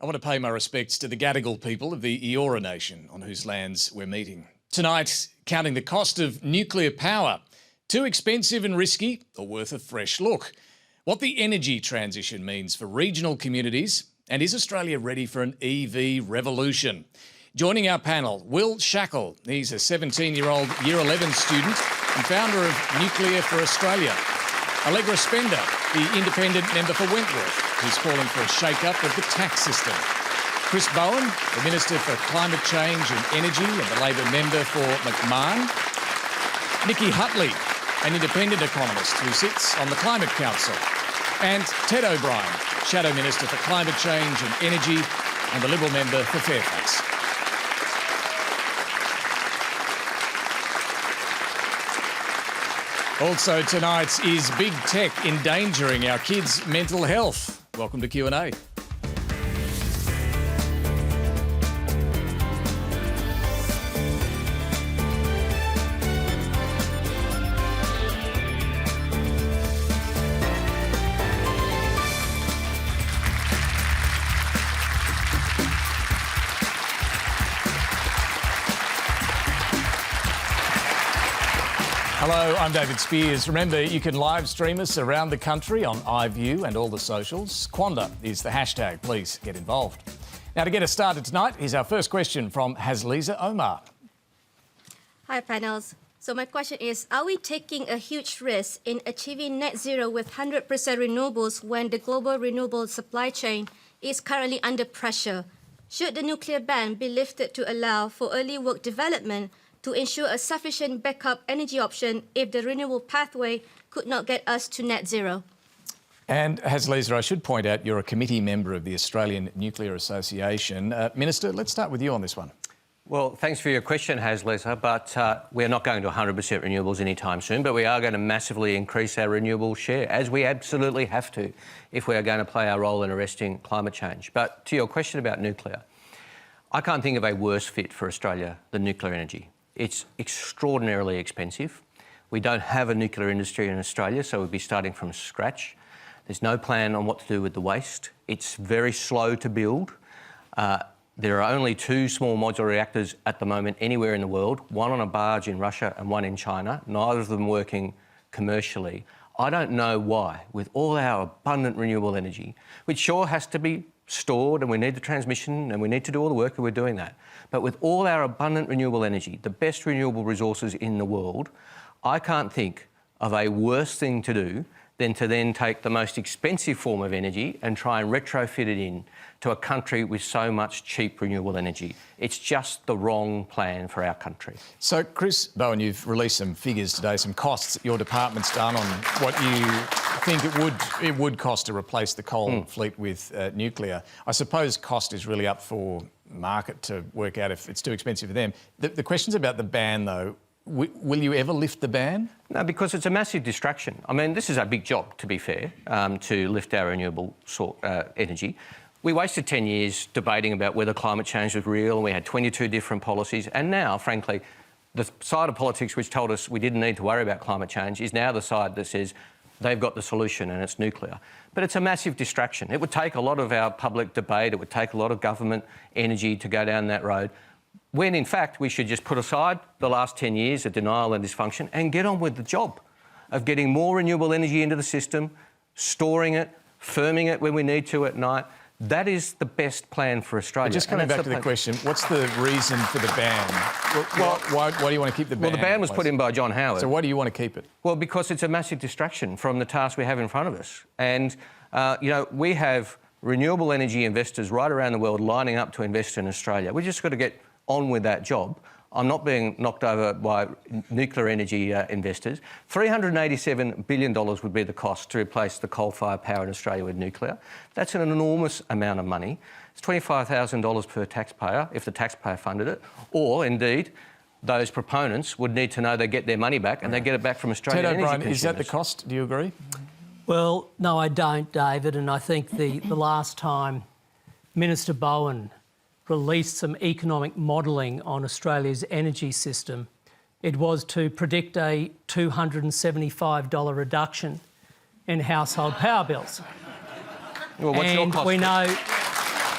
I want to pay my respects to the Gadigal people of the Eora Nation, on whose lands we're meeting. Tonight, counting the cost of nuclear power. Too expensive and risky, or worth a fresh look? What the energy transition means for regional communities, and is Australia ready for an EV revolution? Joining our panel, Will Shackle. He's a 17-year-old Year 11 student and founder of Nuclear for Australia. Allegra Spender, the independent member for Wentworth, who's calling for a shake-up of the tax system. Chris Bowen, the Minister for Climate Change and Energy and the Labor member for McMahon. Nikki Hutley, an independent economist who sits on the Climate Council. And Ted O'Brien, Shadow Minister for Climate Change and Energy and the Liberal member for Fairfax. Also tonight, is big tech endangering our kids' mental health? Welcome to Q&A. Hello, I'm David Spears. Remember, you can live stream us around the country on iView and all the socials. Quanda is the hashtag. Please get involved. Now, to get us started tonight, here's our first question from Hazliza Omar. Hi, panels. So my question is, are we taking a huge risk in achieving net zero with 100% renewables when the global renewable supply chain is currently under pressure? Should the nuclear ban be lifted to allow for early work development to ensure a sufficient backup energy option if the renewable pathway could not get us to net zero? And Hazliza, I should point out you're a committee member of the Australian Nuclear Association. Minister, let's start with you on this one. Well, thanks for your question, Hazliza, but we're not going to 100% renewables anytime soon, but we are going to massively increase our renewable share, as we absolutely have to, if we are going to play our role in arresting climate change. But to your question about nuclear, I can't think of a worse fit for Australia than nuclear energy. It's extraordinarily expensive. We don't have a nuclear industry in Australia, so we'd be starting from scratch. There's no plan on what to do with the waste. It's very slow to build. There are only 2 small modular reactors at the moment anywhere in the world, one on a barge in Russia and one in China, neither of them working commercially. I don't know why, with all our abundant renewable energy, which sure has to be stored and we need the transmission and we need to do all the work and we're doing that. But with all our abundant renewable energy, the best renewable resources in the world, I can't think of a worse thing to do than to then take the most expensive form of energy and try and retrofit it in to a country with so much cheap renewable energy. It's just the wrong plan for our country. So, Chris Bowen, you've released some figures today, some costs that your department's done on what you think it would cost to replace the coal fleet with nuclear. I suppose cost is really up for market to work out if it's too expensive for them. The question's about the ban, though. Will you ever lift the ban? No, because it's a massive distraction. I mean, this is a big job, to be fair, to lift our renewable energy. We wasted 10 years debating about whether climate change was real, and we had 22 different policies. And now, frankly, the side of politics which told us we didn't need to worry about climate change is now the side that says they've got the solution and it's nuclear. But it's a massive distraction. It would take a lot of our public debate, it would take a lot of government energy to go down that road, when in fact we should just put aside the last 10 years of denial and dysfunction and get on with the job of getting more renewable energy into the system, storing it, firming it when we need to at night. That is the best plan for Australia. But just coming back to the question, what's the reason for the ban? Why do you want to keep the ban? Well, the ban was put in by John Howard. So why do you want to keep it? Well, because it's a massive distraction from the task we have in front of us. And, you know, we have renewable energy investors right around the world lining up to invest in Australia. We've just got to get on with that job. I'm not being knocked over by nuclear energy investors. $387 billion would be the cost to replace the coal-fired power in Australia with nuclear. That's an enormous amount of money. It's $25,000 per taxpayer if the taxpayer funded it, or indeed those proponents would need to know they get their money back and they get it back from Australian energy consumers. Ted O'Brien, is that the cost? Do you agree? Well, no, I don't, David, and I think the last time Minister Bowen released some economic modelling on Australia's energy system, it was to predict a $275 reduction in household power bills. Well, what's your cost? We know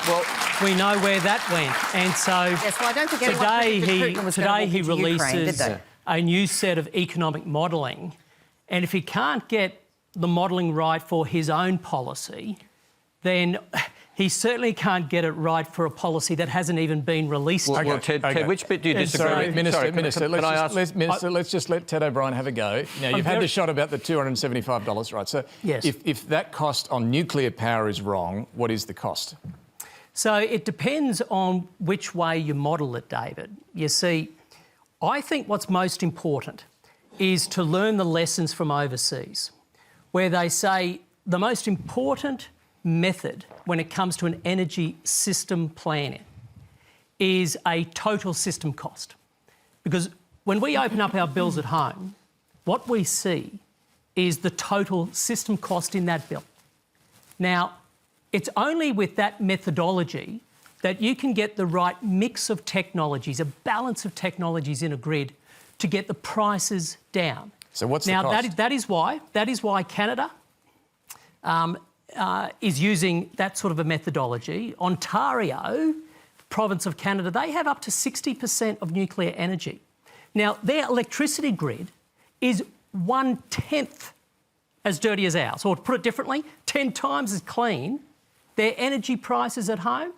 Well, we know where that went. And so Yes, well, I don't think anyone predicted Putin was going to walk he into Ukraine, releases did they? a new set of economic modelling. And if he can't get the modelling right for his own policy, then he certainly can't get it right for a policy that hasn't even been released. well, Ted, which bit do you disagree Sorry, with? Minister, can I ask? let's just let Ted O'Brien have a go. Now, you've had the shot about the $275, right? So Yes. if that cost on nuclear power is wrong, what is the cost? So it depends on which way you model it, David. You see, I think what's most important is to learn the lessons from overseas, where they say the most important method when it comes to an energy system planning is a total system cost. Because when we open up our bills at home, what we see is the total system cost in that bill. Now, it's only with that methodology that you can get the right mix of technologies, a balance of technologies in a grid to get the prices down. So what's the now, cost? that is why Canada is using that sort of a methodology. Ontario, province of Canada, they have up to 60% of nuclear energy. Now, their electricity grid is 1/10 as dirty as ours, or to put it differently, 10 times as clean. Their energy prices at home,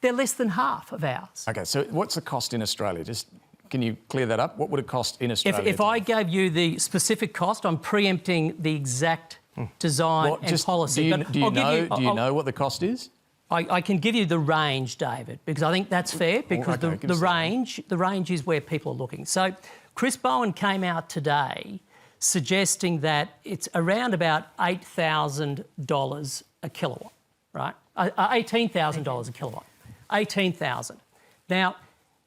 they're less than half of ours. OK, so what's the cost in Australia? Just can you clear that up? What would it cost in Australia? If I gave you the specific cost, I'm preempting the exact design and policy. Do you know what the cost is? I can give you the range, David, because I think that's fair, because okay, the range is where people are looking. So Chris Bowen came out today suggesting that it's around about $8,000 a kilowatt, right? $18,000 a kilowatt. 18,000. Now,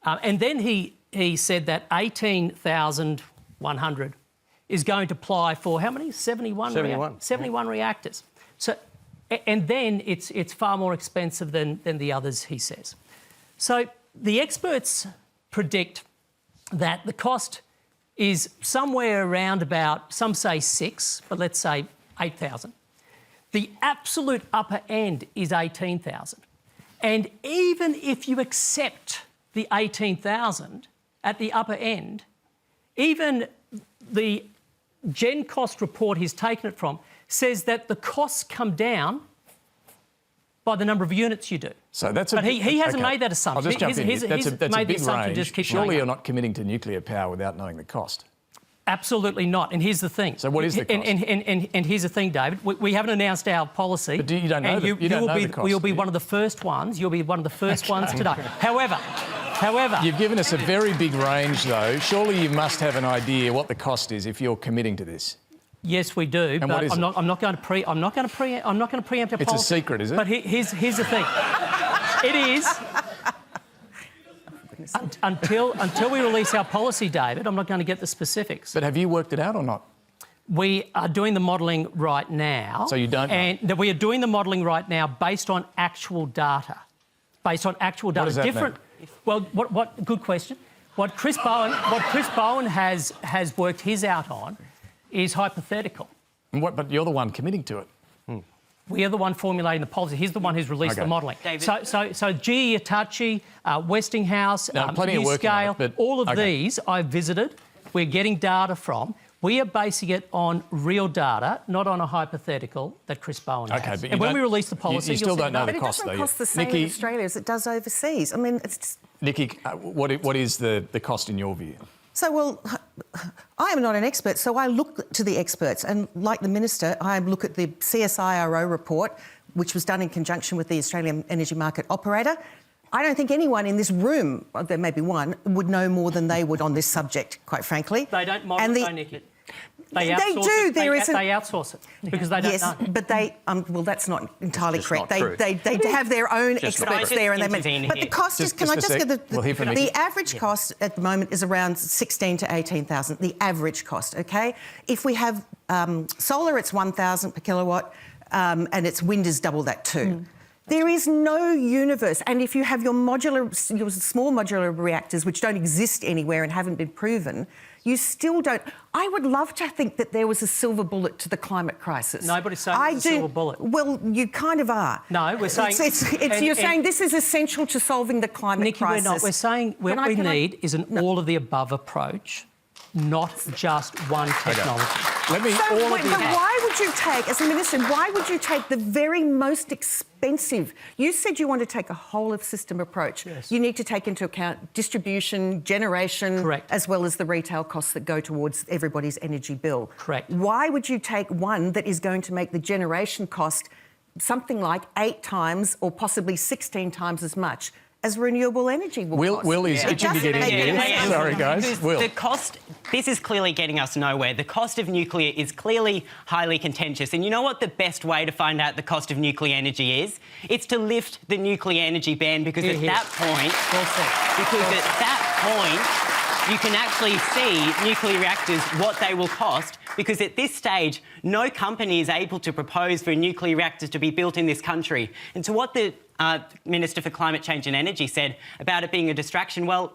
and then he said that 18,100 is going to apply for how many? 71 reactors. So, and then it's far more expensive than the others, he says. So the experts predict that the cost is somewhere around about, some say 6, but let's say 8,000. The absolute upper end is 18,000. And even if you accept the 18,000 at the upper end, even the Gen Cost report he's taken it from says that the costs come down by the number of units you do. So that's but he hasn't made that assumption. I'll just jump in. That's a big range. Just keep Surely going you're up. not committing to nuclear power without knowing the cost. Absolutely not. And here's the thing. So what is the cost? And here's the thing, David. We haven't announced our policy. But you don't know the cost. You'll be one of the first ones. You'll be one of the first ones today. However, you've given us a very big range, though. Surely you must have an idea what the cost is if you're committing to this. Yes, we do. And but what is I'm it? not going to preempt our policy. It's a secret, is it? But here's the thing. It is. Until we release our policy, David, I'm not going to get the specifics. But have you worked it out or not? We are doing the modelling right now. So you don't know? And we are doing the modelling right now based on actual data. Based on actual data. What does that mean? Well, what? Good question. What Chris Bowen has worked his out on is hypothetical. But you're the one committing to it. We are the one formulating the policy. He's the one who's released the modelling. So GE Hitachi, Westinghouse, plenty of work on NuScale, it, but- all of these I've visited. We're getting data from. We are basing it on real data, not on a hypothetical that Chris Bowen has. but and when we release the policy, you still don't know But the it cost, doesn't though. cost the same in Australia as it does overseas. I mean, it's... Nikki, what is the cost in your view? So, well, I am not an expert, so I look to the experts. And like the Minister, I look at the CSIRO report, which was done in conjunction with the Australian Energy Market Operator. I don't think anyone in this room, there may be one, would know more than they would on this subject, quite frankly. They don't model it, though, Nikki. They do. They outsource it because they don't know. Yes, but they... well, that's not entirely correct. not true. They have their own experts there, and intervene but the here. cost is... Can I just get We'll hear from Nikki. the average cost at the moment is around 16,000 to 18,000. The average cost, okay? If we have solar, it's 1,000 per kilowatt, and its wind is double that too. There is no universe. And if you have your small modular reactors, which don't exist anywhere and haven't been proven, you still don't. I would love to think that there was a silver bullet to the climate crisis. Nobody's saying there's a silver bullet. Well, you kind of are. No, we're saying... You're saying this is essential to solving the climate crisis. Nikki, we're not. We're saying what we need is an all-of-the-above approach, not just one technology. Let me But why would you take, as a minister, why would you take the very most expensive? You said you want to take a whole-of-system approach. Yes. You need to take into account distribution, generation, Correct. as well as the retail costs that go towards everybody's energy bill. Correct. Why would you take one that is going to make the generation cost something like 8 times or possibly 16 times as much as renewable energy will cost? Will is itching to get in here. Sorry, guys. Will. The cost, this is clearly getting us nowhere. The cost of nuclear is clearly highly contentious. And you know what the best way to find out the cost of nuclear energy is? It's to lift the nuclear energy ban, because at that point, you can actually see nuclear reactors, what they will cost, because at this stage, no company is able to propose for nuclear reactors to be built in this country. And to what the Minister for Climate Change and Energy said about it being a distraction, well,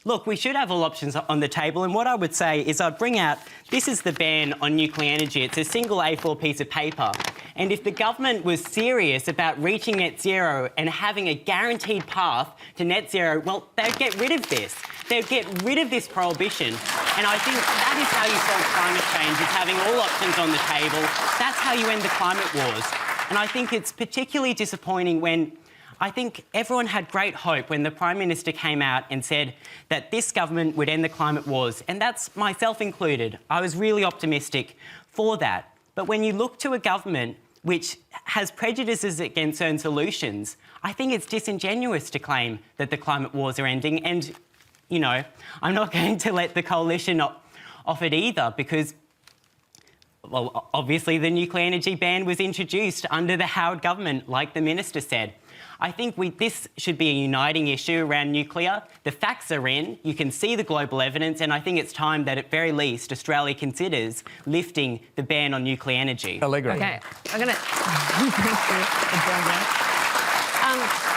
look, we should have all options on the table. And what I would say is I'd bring out, this is the ban on nuclear energy. It's a single A4 piece of paper. And if the government was serious about reaching net zero and having a guaranteed path to net zero, well, they'd get rid of this. They'd get rid of this prohibition. And I think that is how you solve climate change, is having all options on the table. That's how you end the climate wars. And I think it's particularly disappointing when I think everyone had great hope when the Prime Minister came out and said that this government would end the climate wars, and that's myself included. I was really optimistic for that. But when you look to a government which has prejudices against certain solutions, I think it's disingenuous to claim that the climate wars are ending. And, you know, I'm not going to let the coalition off it either, because, well, obviously the nuclear energy ban was introduced under the Howard government, like the Minister said. I think this should be a uniting issue around nuclear. The facts are in, you can see the global evidence, and I think it's time that at very least Australia considers lifting the ban on nuclear energy. Allegra. Okay, I'm going to... Thank you.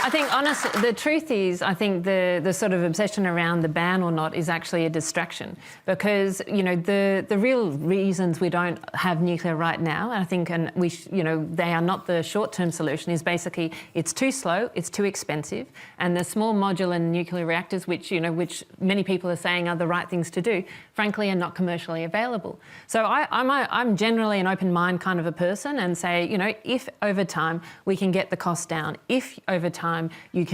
I think, honestly, the truth is, I think the sort of obsession around the ban or not is actually a distraction, because, you know, the real reasons we don't have nuclear right now, I think, and they are not the short-term solution, is basically it's too slow, it's too expensive, and the small modular nuclear reactors, which many people are saying are the right things to do, frankly, are not commercially available. So I'm generally an open mind kind of a person, and say, you know, if over time we can get the cost down, if over time we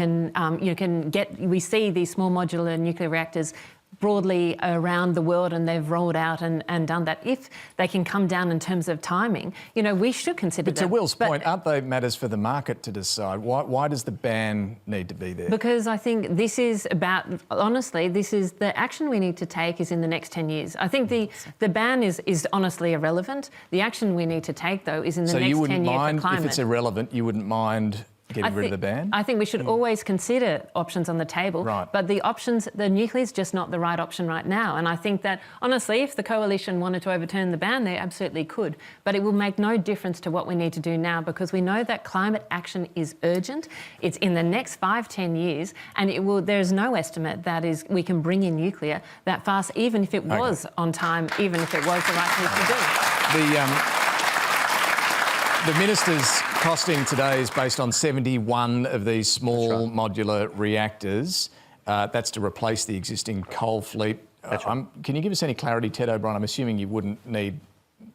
see these small modular nuclear reactors broadly around the world, and they've rolled out and done that, if they can come down in terms of timing, you know, we should consider But to Will's point, aren't they matters for the market to decide? Why does the ban need to be there? Because I think this is about, honestly, this is the action we need to take is in the next 10 years. I think the ban is honestly irrelevant. The action we need to take, though, is in the next 10 years for climate. So you wouldn't mind, if it's irrelevant, you wouldn't mind getting rid of the ban? I think we should always consider options on the table. Right. But the nuclear is just not the right option right now. And I think that, honestly, if the coalition wanted to overturn the ban, they absolutely could. But it will make no difference to what we need to do now, because we know that climate action is urgent. It's in the next 5-10 years, and there's no estimate that we can bring in nuclear that fast, even if it was on time, even if it was the right thing to do. The Minister's costing today is based on 71 of these small modular reactors. That's to replace the existing coal fleet. Can you give us any clarity, Ted O'Brien? I'm assuming you wouldn't need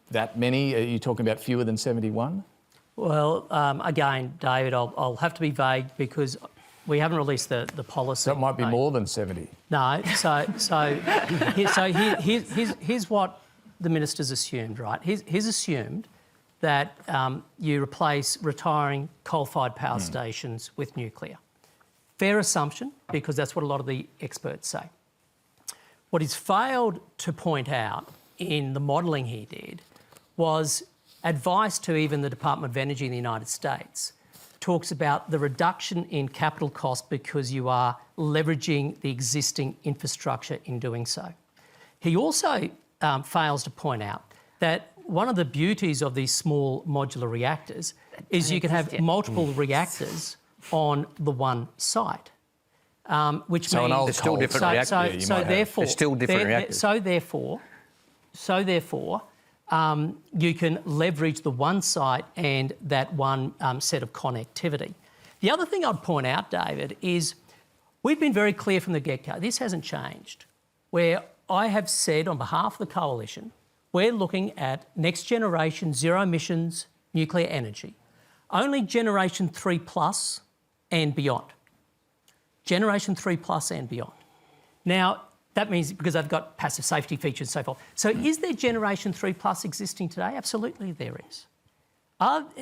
that many. Are you talking about fewer than 71? Well, again, David, I'll have to be vague because we haven't released the policy. So it might be more than 70. No. Here's what the Minister's assumed, right? He's assumed that you replace retiring coal-fired power stations with nuclear. Fair assumption, because that's what a lot of the experts say. What he's failed to point out in the modelling he did was advice to even the Department of Energy in the United States talks about the reduction in capital cost because you are leveraging the existing infrastructure in doing so. He also fails to point out that one of the beauties of these small modular reactors is you can have multiple reactors on the one site, which So an means old There's still coal- different so, reactors. so, you so might have. therefore, There's still different reactors. So therefore, you can leverage the one site and that one set of connectivity. The other thing I'd point out, David, is we've been very clear from the get-go. This hasn't changed. Where I have said on behalf of the coalition, we're looking at next generation zero emissions nuclear energy, only generation 3+ and beyond. Generation 3+ and beyond. Now, that means because they've got passive safety features and so forth. So is there generation 3+ existing today? Absolutely there is.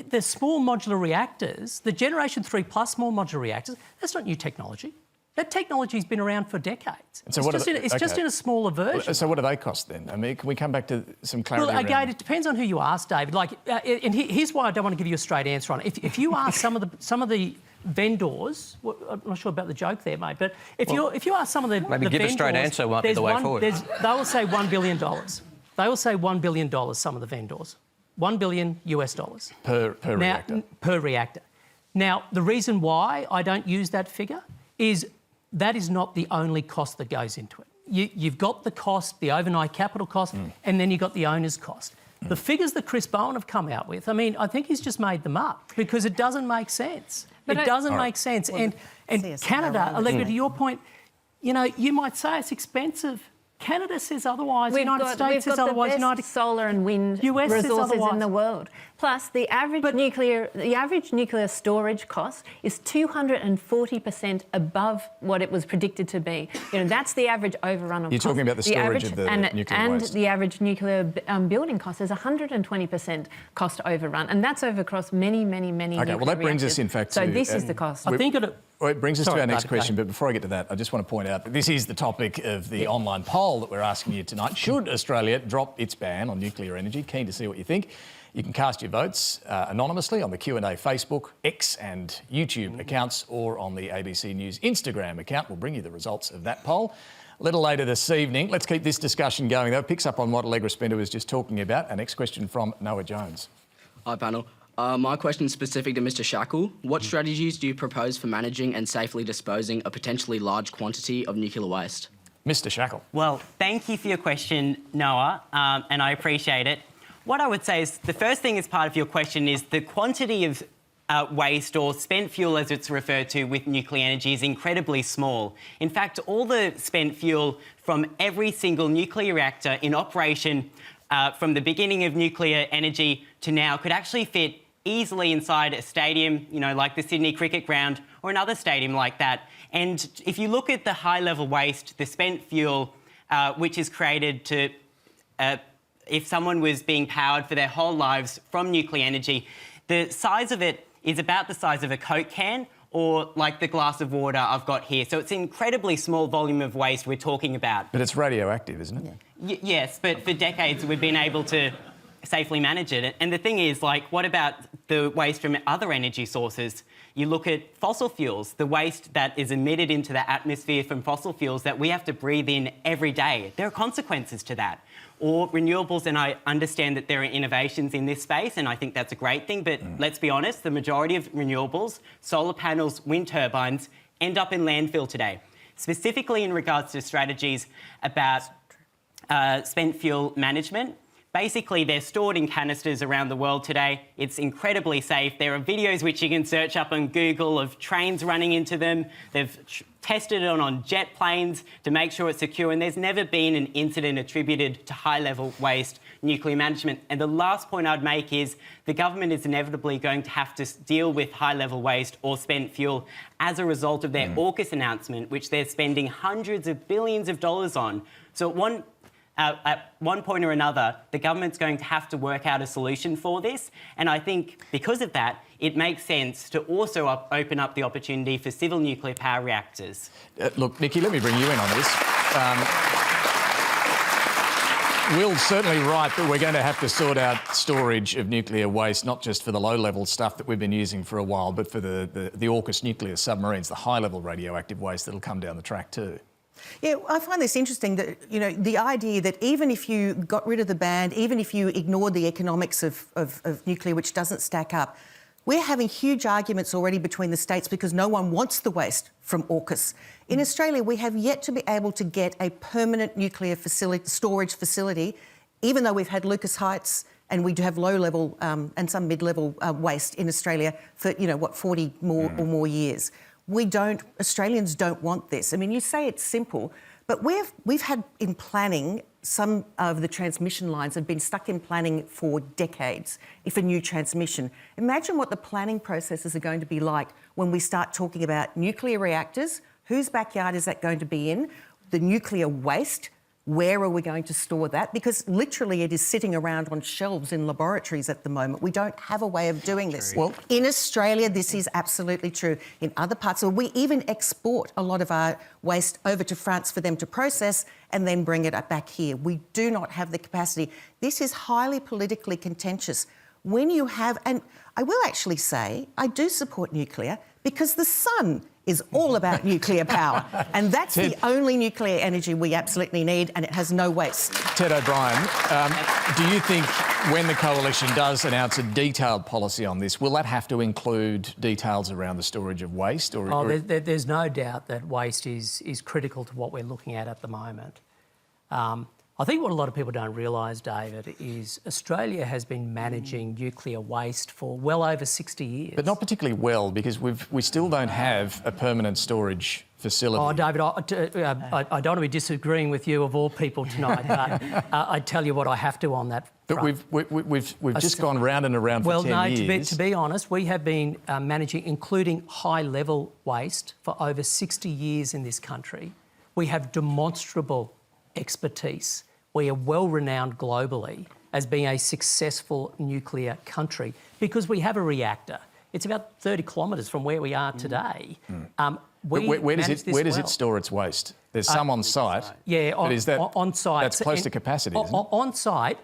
The small modular reactors, the generation 3+ small modular reactors, that's not new technology. That technology's been around for decades. So what are they- It's just okay. in a smaller version. So what do they cost then? I mean, can we come back to some clarity Well, again, around... it depends on who you ask, David. And here's why I don't want to give you a straight answer on it. If you ask some of the vendors, well, I'm not sure about the joke there, mate, but if you ask some of the Maybe the give a vendors, straight answer might be the way forward. They will say $1 billion. They will say $1 billion. Some of the vendors, $1 billion US. per reactor? Per reactor. Now, the reason why I don't use that figure is that is not the only cost that goes into it. You've got the cost, the overnight capital cost, and then you've got the owner's cost. The figures that Chris Bowen have come out with, I mean, I think he's just made them up because it doesn't make sense. But It doesn't make sense. And CSIRO Canada, Allegra, to your point, you might say it's expensive. Canada says otherwise. United States says otherwise. We've got the best solar and wind US says resources otherwise. in the world. Plus, the average nuclear storage cost is 240% above what it was predicted to be. That's the average overrun of You're cost. talking about the storage of the nuclear waste. And the average nuclear building cost is 120% cost overrun, and that's over across many, many, many. Okay, well, that brings us, reactors. in fact, So to... this is the cost. I think it. Well, it brings us Sorry, to our next David, question, go. but before I get to that, I just want to point out that this is the topic of the online poll that we're asking you tonight. Should Australia drop its ban on nuclear energy? Keen to see what you think. You can cast your votes anonymously on the Q&A Facebook, X and YouTube accounts, or on the ABC News Instagram account. We'll bring you the results of that poll a little later this evening. Let's keep this discussion going, though. It picks up on what Allegra Spender was just talking about. Our next question from Noah Jones. Hi, panel. My question is specific to Mr. Shackle. What strategies do you propose for managing and safely disposing a potentially large quantity of nuclear waste? Mr. Shackle. Well, thank you for your question, Noah, and I appreciate it. What I would say is the first thing as part of your question is the quantity of waste or spent fuel, as it's referred to with nuclear energy, is incredibly small. In fact, all the spent fuel from every single nuclear reactor in operation from the beginning of nuclear energy to now could actually fit easily inside a stadium, like the Sydney Cricket Ground or another stadium like that. And if you look at the high-level waste, the spent fuel, which is created to... if someone was being powered for their whole lives from nuclear energy, the size of it is about the size of a Coke can or like the glass of water I've got here. So it's an incredibly small volume of waste we're talking about. But it's radioactive, isn't it? Yeah. Yes, but for decades we've been able to safely manage it. And the thing is, what about the waste from other energy sources? You look at fossil fuels, the waste that is emitted into the atmosphere from fossil fuels that we have to breathe in every day. There are consequences to that. Or renewables, and I understand that there are innovations in this space, and I think that's a great thing, but let's be honest, the majority of renewables, solar panels, wind turbines, end up in landfill today. Specifically in regards to strategies about spent fuel management, basically, they're stored in canisters around the world today. It's incredibly safe. There are videos which you can search up on Google of trains running into them. They've tested it on jet planes to make sure it's secure, and there's never been an incident attributed to high-level waste nuclear management. And the last point I'd make is the government is inevitably going to have to deal with high-level waste or spent fuel as a result of their AUKUS announcement, which they're spending hundreds of billions of dollars on. So at one point or another, the government's going to have to work out a solution for this. And I think because of that, it makes sense to also open up the opportunity for civil nuclear power reactors. Look, Nikki, let me bring you in on this. Will's certainly right that we're going to have to sort out storage of nuclear waste, not just for the low-level stuff that we've been using for a while, but for the AUKUS nuclear submarines, the high-level radioactive waste that'll come down the track too. Yeah, I find this interesting that, you know, the idea that even if you got rid of the ban, even if you ignored the economics of nuclear, which doesn't stack up, we're having huge arguments already between the states because no one wants the waste from AUKUS. In Australia, we have yet to be able to get a permanent nuclear storage facility, even though we've had Lucas Heights and we do have low-level and some mid-level waste in Australia for, 40 or more years. Australians don't want this. I mean, you say it's simple, but we've had in planning, some of the transmission lines have been stuck in planning for decades if a new transmission. Imagine what the planning processes are going to be like when we start talking about nuclear reactors, whose backyard is that going to be in, the nuclear waste, where are we going to store that? Because literally it is sitting around on shelves in laboratories at the moment. We don't have a way of doing this. Well, in Australia, this is absolutely true. In other parts, we even export a lot of our waste over to France for them to process and then bring it back here. We do not have the capacity. This is highly politically contentious. When you have, and I will actually say, I do support nuclear because the sun is all about nuclear power. And that's the only nuclear energy we absolutely need, and it has no waste. Ted O'Brien, do you think when the Coalition does announce a detailed policy on this, will that have to include details around the storage of waste? There's no doubt that waste is critical to what we're looking at the moment. I think what a lot of people don't realise, David, is Australia has been managing nuclear waste for well over 60 years. But not particularly well, because we still don't have a permanent storage facility. Oh, David, I don't want to be disagreeing with you of all people tonight, but I tell you what, I have to on that front. But we've just gone round and around for 10 years. Well, no, to be honest, we have been managing, including high-level waste, for over 60 years in this country. We have demonstrable expertise. We are well renowned globally as being a successful nuclear country because we have a reactor. It's about 30 kilometres from where we are today. Where does it store its waste? There's some on site. Yeah, on site. That's close to capacity, isn't it? On site,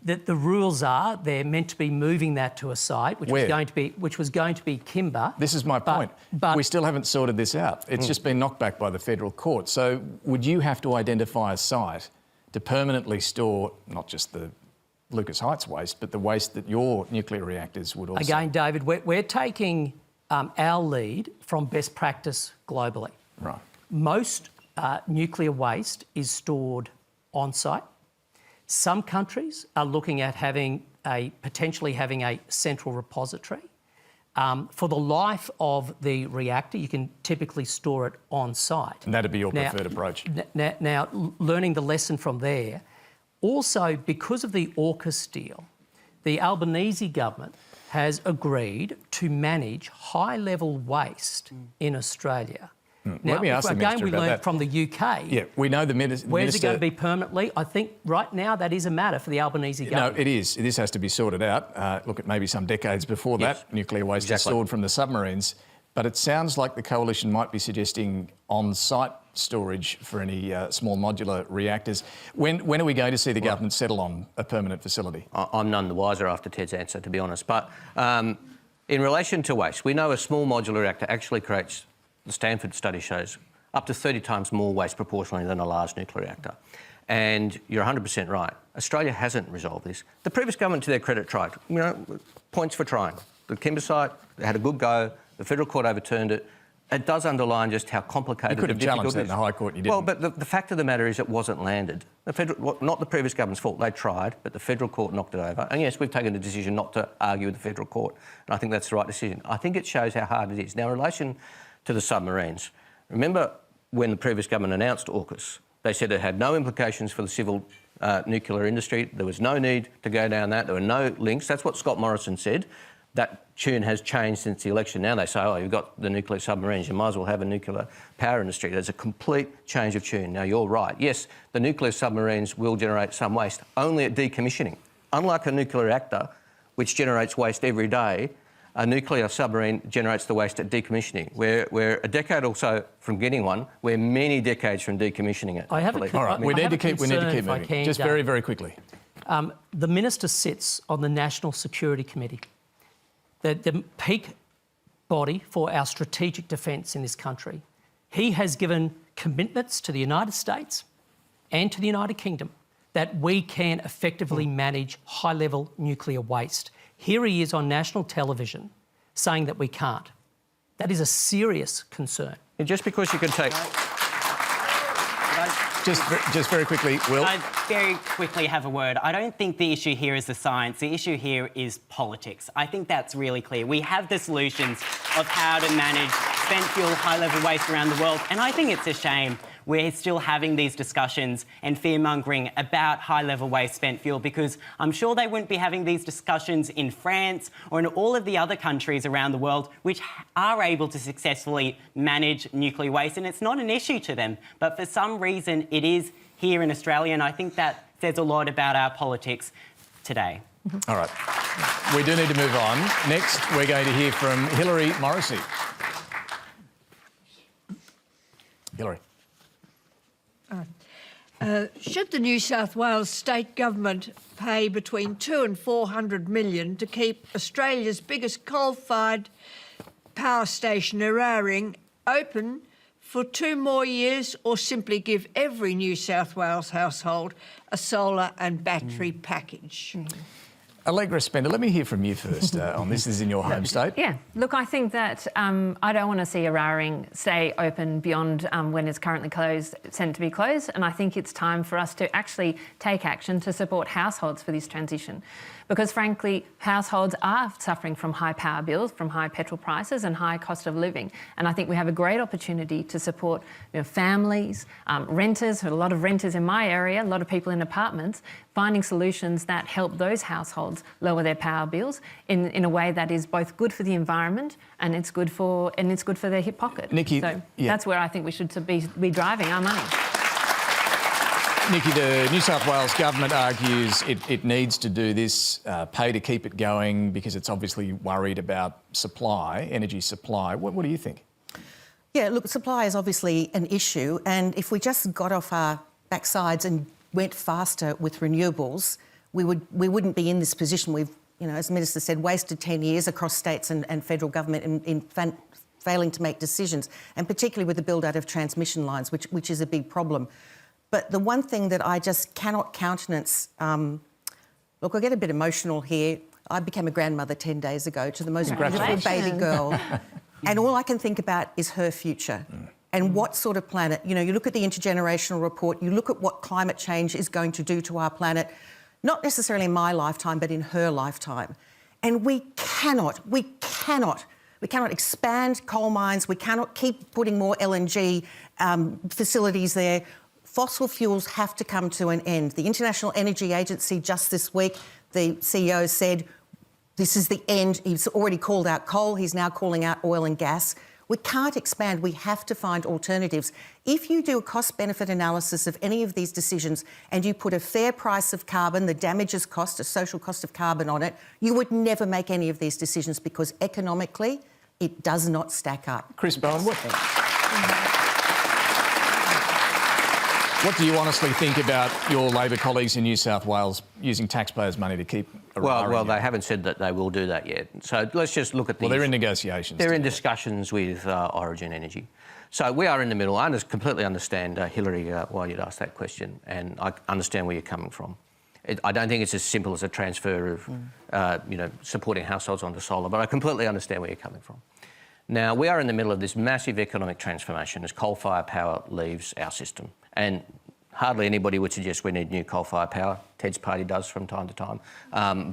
the rules are they're meant to be moving that to a site which was going to be Kimber. This is my point. But we still haven't sorted this out. It's just been knocked back by the federal court. So would you have to identify a site to permanently store not just the Lucas Heights waste, but the waste that your nuclear reactors would also... Again, David, we're taking our lead from best practice globally. Right. Most nuclear waste is stored on site. Some countries are looking at potentially having a central repository. For the life of the reactor, you can typically store it on site. And that'd be your preferred approach. Now, learning the lesson from there, also because of the AUKUS deal, the Albanese government has agreed to manage high-level waste in Australia. Now, let me ask the Minister again, we about learned that. from the UK. Yeah, we know the Minister... Where's it going to be permanently? I think right now that is a matter for the Albanese government. No, it is. This has to be sorted out. Look at maybe some decades before that, nuclear waste is stored from the submarines. But it sounds like the Coalition might be suggesting on-site storage for any small modular reactors. When are we going to see the government settle on a permanent facility? I'm none the wiser after Ted's answer, to be honest. But in relation to waste, we know a small modular reactor actually creates, the Stanford study shows, up to 30 times more waste proportionally than a large nuclear reactor. And you're 100% right. Australia hasn't resolved this. The previous government, to their credit, tried. Points for trying. The Kimber site, they had a good go. The federal court overturned it. It does underline just how complicated... You could have challenged that in the High Court, you didn't. Well, but the fact of the matter is it wasn't landed. Not the previous government's fault. They tried, but the federal court knocked it over. And yes, we've taken the decision not to argue with the federal court, and I think that's the right decision. I think it shows how hard it is. Now, in relation to the submarines, remember when the previous government announced AUKUS, they said it had no implications for the civil nuclear industry. There was no need to go down that. There were no links. That's what Scott Morrison said. That tune has changed since the election. Now they say, oh, you've got the nuclear submarines, you might as well have a nuclear power industry. There's a complete change of tune. Now, you're right. Yes, the nuclear submarines will generate some waste, only at decommissioning. Unlike a nuclear reactor, which generates waste every day, a nuclear submarine generates the waste at decommissioning. We're a decade or so from getting one. We're many decades from decommissioning it. All right, we need to keep moving. Just very, very quickly. The Minister sits on the National Security Committee, the peak body for our strategic defence in this country. He has given commitments to the United States and to the United Kingdom that we can effectively manage high-level nuclear waste. Here he is on national television saying that we can't. That is a serious concern. And just because you can take... Just very quickly, Will. I very quickly have a word. I don't think the issue here is the science. The issue here is politics. I think that's really clear. We have the solutions of how to manage spent fuel, high-level waste around the world, and I think it's a shame we're still having these discussions and fear-mongering about high-level waste spent fuel, because I'm sure they wouldn't be having these discussions in France or in all of the other countries around the world which are able to successfully manage nuclear waste, and it's not an issue to them. But for some reason, it is here in Australia, and I think that says a lot about our politics today. All right. We do need to move on. Next, we're going to hear from Hilary Morrissey. Hilary. Should the New South Wales state government pay between 200 and 400 million to keep Australia's biggest coal-fired power station, Eraring, open for 2 more years, or simply give every New South Wales household a solar and battery package? Allegra Spender, let me hear from you first on this. This is in your home state. Yeah, look, I think that I don't want to see Eraring stay open beyond when it's currently closed, sent to be closed, and I think it's time for us to actually take action to support households for this transition. Because frankly, households are suffering from high power bills, from high petrol prices and high cost of living. And I think we have a great opportunity to support families, renters, a lot of renters in my area, a lot of people in apartments, finding solutions that help those households lower their power bills in a way that is both good for the environment and it's good for their hip pocket. Nikki, so yeah. That's where I think we should be driving our money. Nikki, the New South Wales government argues it needs to do this, pay to keep it going, because it's obviously worried about supply, energy supply. What do you think? Yeah, look, supply is obviously an issue, and if we just got off our backsides and went faster with renewables, we wouldn't be in this position. We've, as the Minister said, wasted 10 years across states and federal government in failing to make decisions, and particularly with the build-out of transmission lines, which is a big problem. But the one thing that I just cannot countenance, look, I get a bit emotional here. I became a grandmother 10 days ago to the most beautiful baby girl. And all I can think about is her future and what sort of planet. You look at the intergenerational report, you look at what climate change is going to do to our planet, not necessarily in my lifetime, but in her lifetime. And we cannot expand coal mines, we cannot keep putting more LNG facilities there. Fossil fuels have to come to an end. The International Energy Agency just this week, the CEO said this is the end. He's already called out coal, he's now calling out oil and gas. We can't expand, we have to find alternatives. If you do a cost-benefit analysis of any of these decisions and you put a fair price of carbon, the damages cost, a social cost of carbon on it, you would never make any of these decisions because economically it does not stack up. Chris Bowen, what do you honestly think about your Labor colleagues in New South Wales using taxpayers' money to keep Eraring? Well, they haven't said that they will do that yet. So let's just look at these. Well, they're in negotiations. They're in discussions with Origin Energy. So we are in the middle. I completely understand, Hilary, why you'd ask that question, and I understand where you're coming from. I don't think it's as simple as a transfer of, supporting households onto solar, but I completely understand where you're coming from. Now, we are in the middle of this massive economic transformation as coal-fired power leaves our system. And hardly anybody would suggest we need new coal-fired power. Ted's party does from time to time.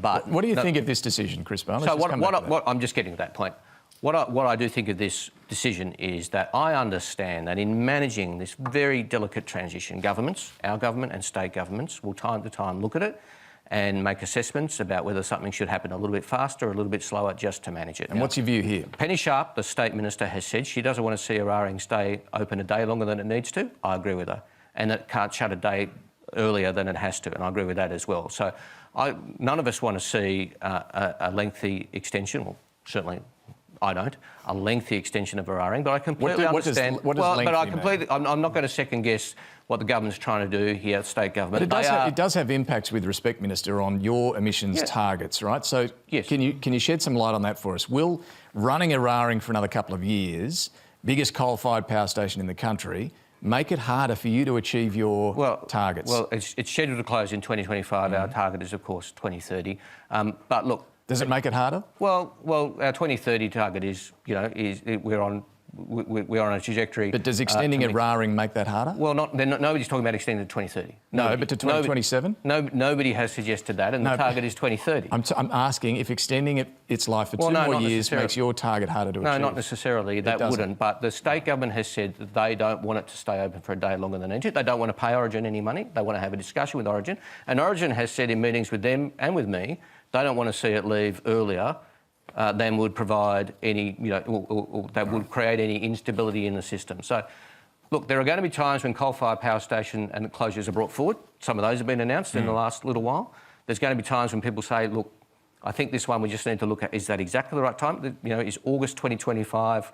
But what do you think of this decision, Chris Bowen? So I'm just getting to that point. What I do think of this decision is that I understand that in managing this very delicate transition, governments, our government and state governments, will time to time look at it and make assessments about whether something should happen a little bit faster or a little bit slower just to manage it. And what's your view here? Penny Sharp, the State Minister, has said she doesn't want to see Eraring stay open a day longer than it needs to. I agree with her. And it can't shut a day earlier than it has to, and I agree with that as well. So none of us want to see a lengthy extension, well, certainly I don't, a lengthy extension of Eraring, but I completely understand. What does lengthy mean? I'm not going to second guess what the government's trying to do here, state government. But it does have impacts, with respect, Minister, on your emissions targets, right? So yes. Can you shed some light on that for us? Will running Eraring for another couple of years biggest coal-fired power station in the country, make it harder for you to achieve your targets? Well, it's scheduled to close in 2025. Our target is, of course, 2030. But look... Does it make it harder? Well, our 2030 target is, we're on a trajectory... But does extending Eraring make that harder? Well, nobody's talking about extending to 2030. No, but to 2027? Nobody has suggested that, and the target is 2030. I'm asking if extending its life for 2 more years makes your target harder to achieve. No, not necessarily. That wouldn't. But the state government has said that they don't want it to stay open for a day longer than they need to. They don't want to pay Origin any money. They want to have a discussion with Origin. And Origin has said in meetings with them and with me, they don't want to see it leave earlier than would provide any, or that would create any instability in the system. So, look, there are going to be times when coal-fired power station and closures are brought forward. Some of those have been announced in the last little while. There's going to be times when people say, look, I think this one we just need to look at, is that exactly the right time? Is August 2025,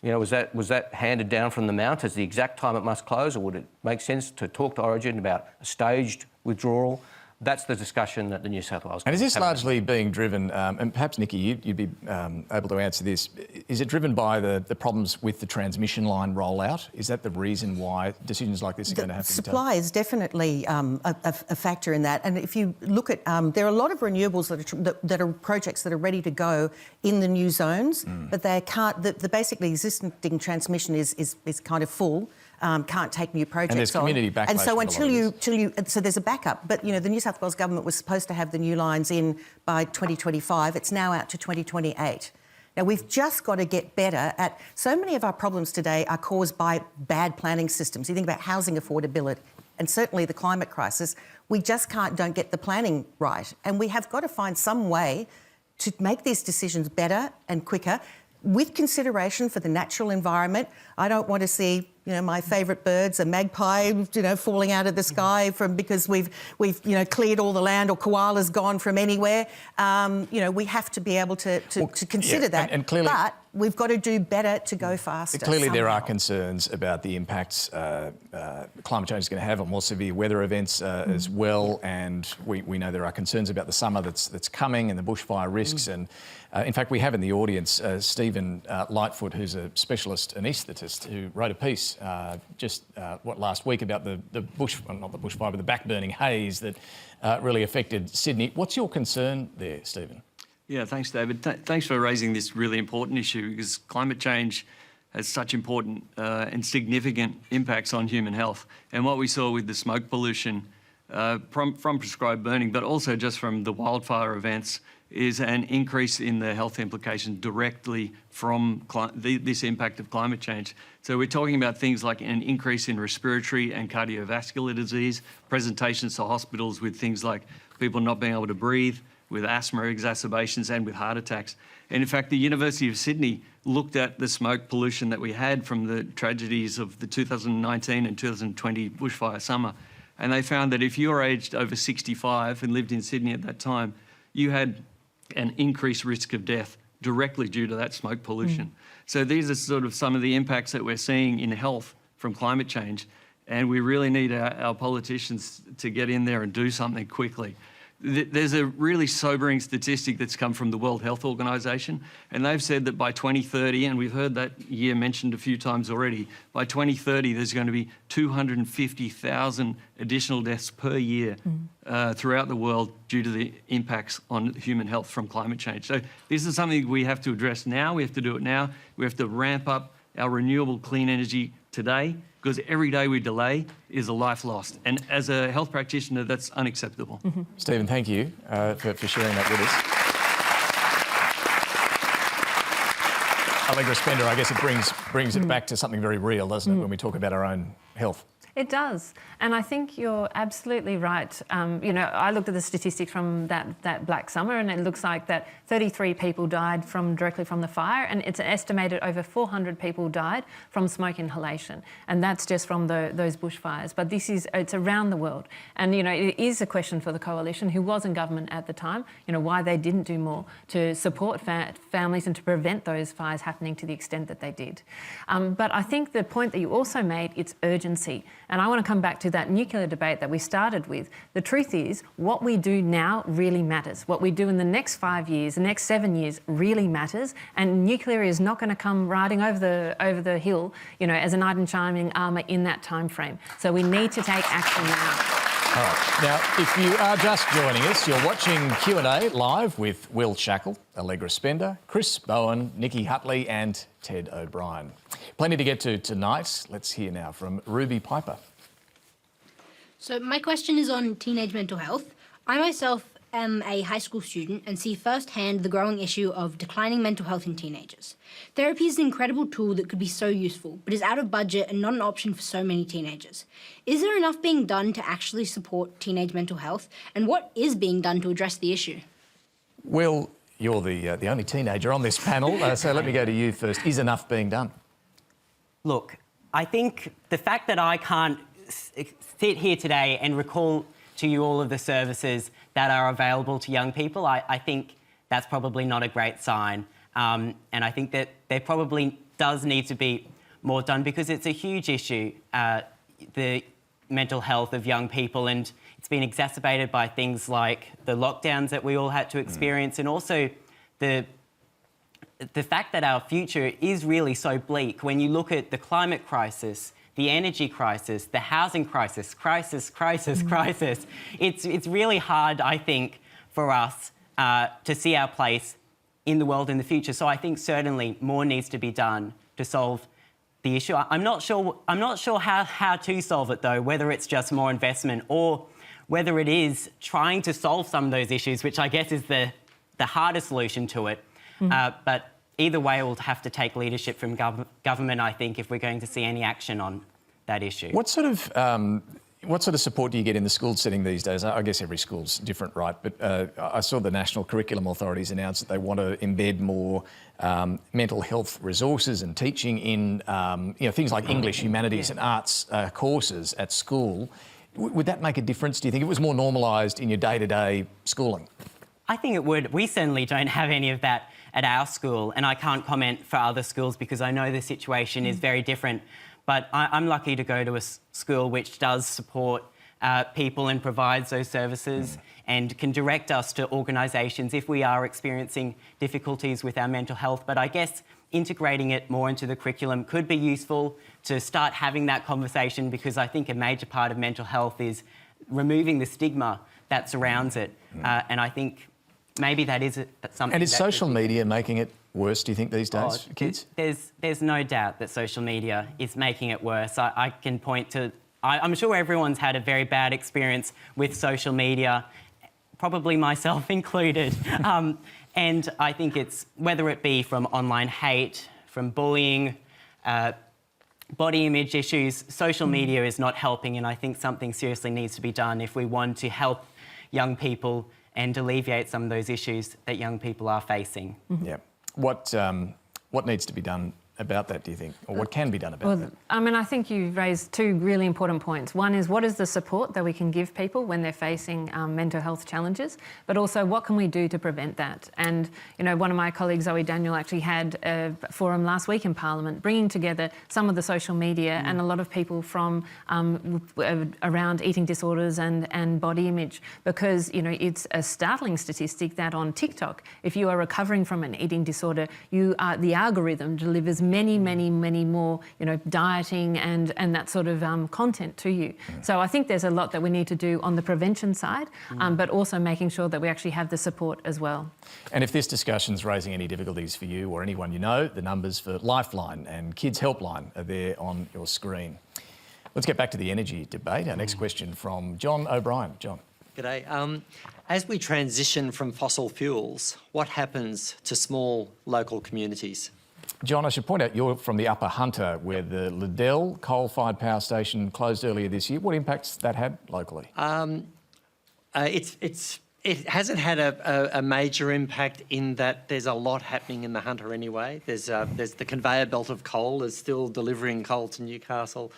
was that handed down from the Mount as the exact time it must close, or would it make sense to talk to Origin about a staged withdrawal? That's the discussion that the New South Wales... And is this largely being driven, and perhaps, Nikki, you'd be able to answer this, is it driven by the problems with the transmission line rollout? Is that the reason why decisions like this are going to have to be taken? Supply is definitely a factor in that. And if you look at... there are a lot of renewables that are projects that are ready to go in the new zones, but they can't... The basically existing transmission is kind of full. Can't take new projects on. And there's community backlash. And so so there's a backup. But, the New South Wales government was supposed to have the new lines in by 2025. It's now out to 2028. Now, we've just got to get better at... So many of our problems today are caused by bad planning systems. You think about housing affordability and certainly the climate crisis. We just don't get the planning right. And we have got to find some way to make these decisions better and quicker with consideration for the natural environment. I don't want to see... my favourite birds, a magpie, falling out of the sky because we've cleared all the land, or koalas gone from anywhere. We have to be able to consider that. And clearly, but we've got to do better to go faster. Clearly, there are concerns about the impacts climate change is going to have on more severe weather events as well. And we know there are concerns about the summer that's coming and the bushfire risks. And in fact, we have in the audience Stephen Lightfoot, who's a specialist anaesthetist, who wrote a piece last week about the backburning haze that really affected Sydney. What's your concern there, Stephen? Yeah, thanks, David. Thanks for raising this really important issue, because climate change has such important and significant impacts on human health. And what we saw with the smoke pollution from prescribed burning, but also just from the wildfire events, is an increase in the health implications directly from this impact of climate change. So we're talking about things like an increase in respiratory and cardiovascular disease, presentations to hospitals with things like people not being able to breathe, with asthma exacerbations and with heart attacks. And in fact, the University of Sydney looked at the smoke pollution that we had from the tragedies of the 2019 and 2020 bushfire summer. And they found that if you were aged over 65 and lived in Sydney at that time, you had an increased risk of death directly due to that smoke pollution. So these are sort of some of the impacts that we're seeing in health from climate change, and we really need our politicians to get in there and do something quickly. There's a really sobering statistic that's come from the World Health Organization, and they've said that by 2030, and we've heard that year mentioned a few times already, by 2030 there's going to be 250,000 additional deaths per year throughout the world due to the impacts on human health from climate change. So this is something we have to address now. We have to do it now. We have to ramp up our renewable clean energy today, because every day we delay is a life lost. And as a health practitioner, that's unacceptable. Stephen, thank you for sharing that with us. Allegra Spender, I guess it brings it back to something very real, doesn't it, when we talk about our own health? It does. And I think you're absolutely right. I looked at the statistics from that Black Summer, and it looks like that 33 people died directly from the fire, and it's estimated over 400 people died from smoke inhalation. And that's just from those bushfires. But it's around the world. And, it is a question for the Coalition, who was in government at the time, why they didn't do more to support families and to prevent those fires happening to the extent that they did. But I think the point that you also made, it's urgency. And I want to come back to that nuclear debate that we started with. The truth is, what we do now really matters. What we do in the next 5 years, the next 7 years really matters. And nuclear is not going to come riding over the hill, you know, as a knight in shining armour in that time frame. So we need to take action now. All right. Now, if you are just joining us, you're watching Q&A live with Will Shackle, Allegra Spender, Chris Bowen, Nikki Hutley and Ted O'Brien. Plenty to get to tonight. Let's hear now from Ruby Piper. So my question is on teenage mental health. I myself am a high school student and see firsthand the growing issue of declining mental health in teenagers. Therapy is an incredible tool that could be so useful, but is out of budget and not an option for so many teenagers. Is there enough being done to actually support teenage mental health, and what is being done to address the issue? Will, you're the only teenager on this panel, so let me go to you first. Is enough being done? Look, I think the fact that I can't sit here today and recall to you all of the services that are available to young people, I think that's probably not a great sign. And I think that there probably does need to be more done because it's a huge issue, the mental health of young people, and it's been exacerbated by things like the lockdowns that we all had to experience and also the fact that our future is really so bleak. When you look at the climate crisis, the energy crisis, the housing crisis, it's really hard, I think, for us to see our place in the world in the future. So I think certainly more needs to be done to solve the issue. I'm not sure how to solve it though, whether it's just more investment or whether it is trying to solve some of those issues, which I guess is the harder solution to it. But either way, we'll have to take leadership from government, I think, if we're going to see any action on that issue. What sort of support do you get in the school setting these days? I guess every school's different, right? But I saw the National Curriculum Authorities announce that they want to embed more mental health resources and teaching in things like English, humanities and arts courses at school. Would that make a difference? Do you think if it was more normalised in your day-to-day schooling? I think it would. We certainly don't have any of that at our school, and I can't comment for other schools because I know the situation is very different. But I'm lucky to go to a school which does support people and provides those services and can direct us to organisations if we are experiencing difficulties with our mental health. But I guess integrating it more into the curriculum could be useful to start having that conversation because I think a major part of mental health is removing the stigma that surrounds it. And I think maybe that is something. And is social media making it worse, do you think, these days for kids? There's no doubt that social media is making it worse. I can point to... I'm sure everyone's had a very bad experience with social media, probably myself included. And I think it's, whether it be from online hate, from bullying, body image issues, social media is not helping, and I think something seriously needs to be done if we want to help young people and alleviate some of those issues that young people are facing. Yeah. What needs to be done about that, do you think? Or what can be done about that? I mean, I think you've raised two really important points. One is what is the support that we can give people when they're facing mental health challenges, but also what can we do to prevent that? And, you know, one of my colleagues, Zoe Daniel, actually had a forum last week in Parliament bringing together some of the social media and a lot of people from around eating disorders and body image, because, you know, it's a startling statistic that on TikTok, if you are recovering from an eating disorder, the algorithm delivers many more, you know, dieting and that sort of content to you. So I think there's a lot that we need to do on the prevention side, but also making sure that we actually have the support as well. And if this discussion's raising any difficulties for you or anyone you know, the numbers for Lifeline and Kids Helpline are there on your screen. Let's get back to the energy debate. Our next question from John O'Brien. John. G'day. As we transition from fossil fuels, what happens to small local communities? John, I should point out you're from the Upper Hunter, where the Liddell coal-fired power station closed earlier this year. What impacts that had locally? It hasn't had a major impact in that there's a lot happening in the Hunter anyway. There's the conveyor belt of coal is still delivering coal to Newcastle.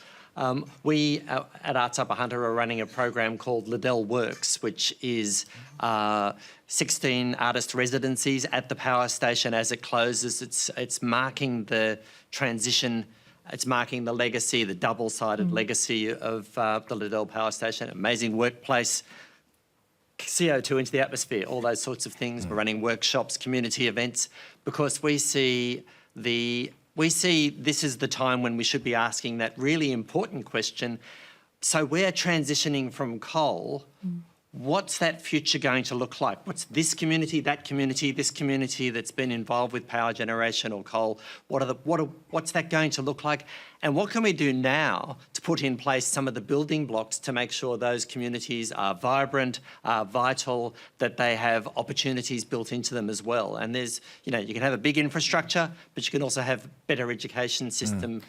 We at Arts Upper Hunter are running a program called Liddell Works, which is 16 artist residencies at the power station as it closes. It's marking the transition It's marking the legacy, the double-sided legacy of the Liddell Power Station. Amazing workplace, CO2 into the atmosphere, all those sorts of things. We're running workshops, community events, because we see this is the time when we should be asking that really important question. So we're transitioning from coal. What's that future going to look like? What's this community, that community, this community that's been involved with power generation or coal? What's that going to look like? And what can we do now to put in place some of the building blocks to make sure those communities are vibrant, are vital, that they have opportunities built into them as well? And there's, you can have a big infrastructure, but you can also have better education system,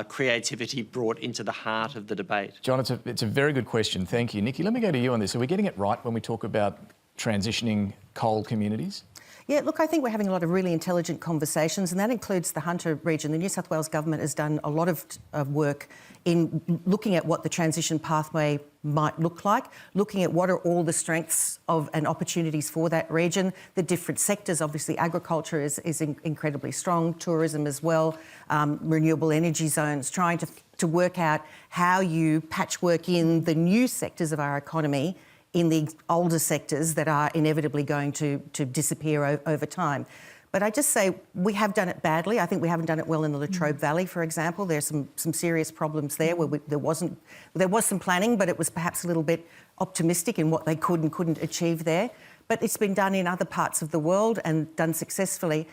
creativity brought into the heart of the debate. John, it's a very good question. Thank you. Nikki, let me go to you on this. Are we getting it right when we talk about transitioning coal communities? Yeah, look, I think we're having a lot of really intelligent conversations, and that includes the Hunter region. The New South Wales government has done a lot of work in looking at what the transition pathway might look like, looking at what are all the strengths of and opportunities for that region, the different sectors. Obviously, agriculture is incredibly strong, tourism as well, renewable energy zones, trying to work out how you patchwork in the new sectors of our economy in the older sectors that are inevitably going to disappear over time. But I just say we have done it badly. I think we haven't done it well in the Latrobe Valley, for example. There's some serious problems there where there was some planning, but it was perhaps a little bit optimistic in what they could and couldn't achieve there. But it's been done in other parts of the world and done successfully.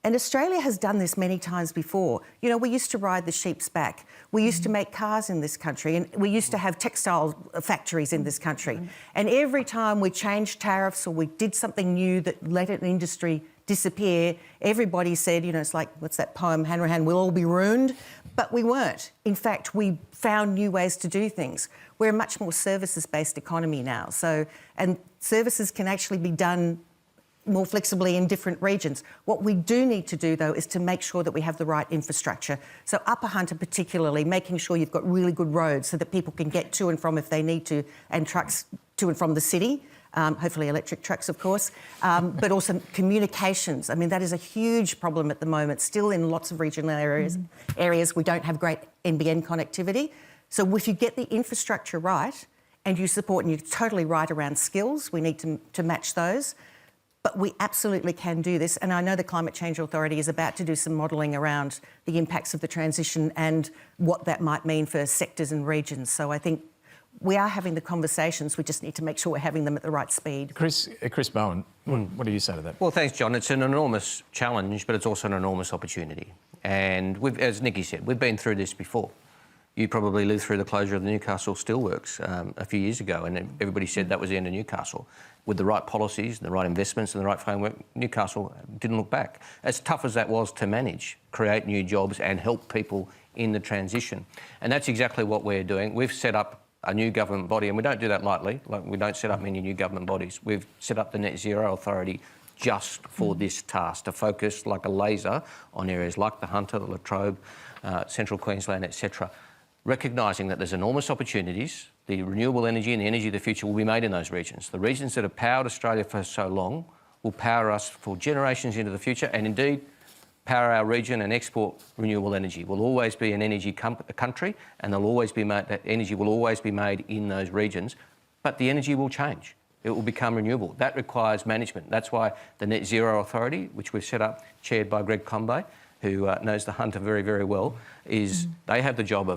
And Australia has done this many times before. We used to ride the sheep's back. We used to make cars in this country, and we used to have textile factories in this country. And every time we changed tariffs or we did something new that let an industry disappear, everybody said, it's like, what's that poem, Hanrahan, we'll all be ruined. But we weren't. In fact, we found new ways to do things. We're a much more services-based economy now. And services can actually be done more flexibly in different regions. What we do need to do, though, is to make sure that we have the right infrastructure. So Upper Hunter particularly, making sure you've got really good roads so that people can get to and from if they need to, and trucks to and from the city, hopefully electric trucks, of course, but also communications. I mean, that is a huge problem at the moment. Still in lots of regional areas, we don't have great NBN connectivity. So if you get the infrastructure right and you support, and you're totally right around skills, we need to match those. But we absolutely can do this. And I know the Climate Change Authority is about to do some modelling around the impacts of the transition and what that might mean for sectors and regions. So I think we are having the conversations. We just need to make sure we're having them at the right speed. Chris Bowen, what do you say to that? Well, thanks, John. It's an enormous challenge, but it's also an enormous opportunity. And as Nikki said, we've been through this before. You probably lived through the closure of the Newcastle Steelworks a few years ago, and everybody said that was the end of Newcastle. With the right policies, the right investments and the right framework, Newcastle didn't look back. As tough as that was to manage, create new jobs and help people in the transition. And that's exactly what we're doing. We've set up a new government body, and we don't do that lightly. Like, we don't set up many new government bodies. We've set up the Net Zero Authority just for this task, to focus like a laser on areas like the Hunter, the Latrobe, Central Queensland, etc. Recognising that there's enormous opportunities. The renewable energy and the energy of the future will be made in those regions. The regions that have powered Australia for so long will power us for generations into the future, and indeed power our region and export renewable energy. We'll always be an energy country, and that energy will always be made in those regions, but the energy will change. It will become renewable. That requires management. That's why the Net Zero Authority, which we've set up, chaired by Greg Combet, who knows the Hunter very, very well, is they have the job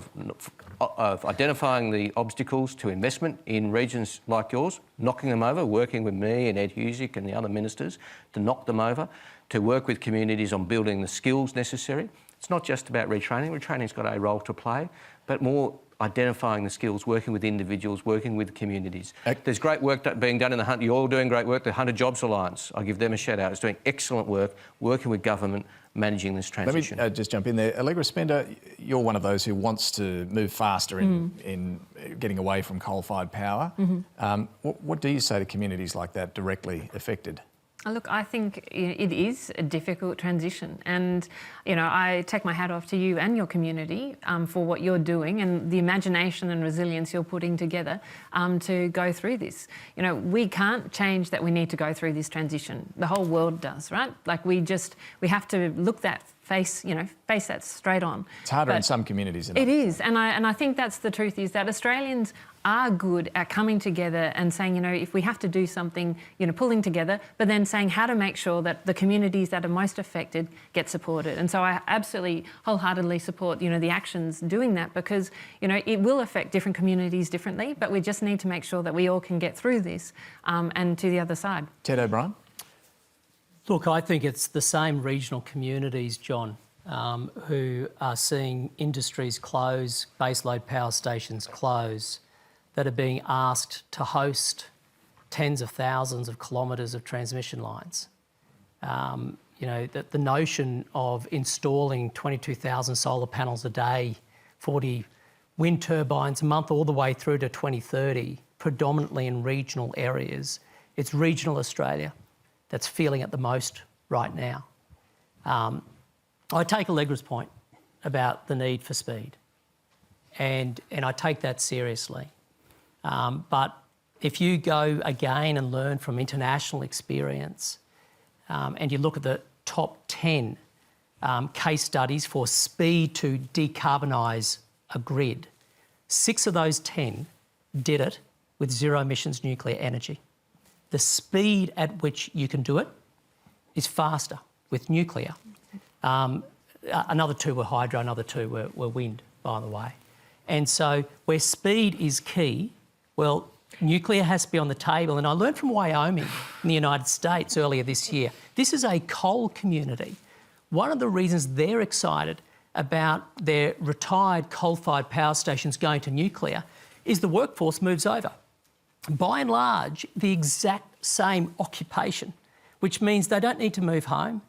of identifying the obstacles to investment in regions like yours, knocking them over, working with me and Ed Husic and the other ministers to knock them over, to work with communities on building the skills necessary. It's not just about retraining. Retraining's got a role to play, but more identifying the skills, working with individuals, working with communities. There's great work being done in the Hunter. You're all doing great work. The Hunter Jobs Alliance, I give them a shout out. It's doing excellent work, working with government, managing this transition. Let me just jump in there. Allegra Spender, you're one of those who wants to move faster in getting away from coal-fired power. What do you say to communities like that directly affected? Look, I think it is a difficult transition, and I take my hat off to you and your community for what you're doing and the imagination and resilience you're putting together to go through this. We can't change that we need to go through this transition. The whole world does, right? Like we have to look that face that straight on. It's harder in But some communities than it others. is, and I think that's the truth, is that Australians are good at coming together and saying, if we have to do something, pulling together, but then saying how to make sure that the communities that are most affected get supported. And so I absolutely wholeheartedly support, the actions doing that, because, it will affect different communities differently, but we just need to make sure that we all can get through this and to the other side. Ted O'Brien? Look, I think it's the same regional communities, John, who are seeing industries close, baseload power stations close, that are being asked to host tens of thousands of kilometres of transmission lines. The notion of installing 22,000 solar panels a day, 40 wind turbines a month all the way through to 2030, predominantly in regional areas. It's regional Australia that's feeling it the most right now. I take Allegra's point about the need for speed, and I take that seriously. But if you go again and learn from international experience, and you look at the top 10 case studies for speed to decarbonise a grid, 6 of those 10 did it with zero emissions nuclear energy. The speed at which you can do it is faster with nuclear. Another 2 were hydro, another 2 were wind, by the way. And so where speed is key, well, nuclear has to be on the table. And I learned from Wyoming in the United States earlier this year. This is a coal community. One of the reasons they're excited about their retired coal-fired power stations going to nuclear is the workforce moves over. By and large, the exact same occupation, which means they don't need to move home.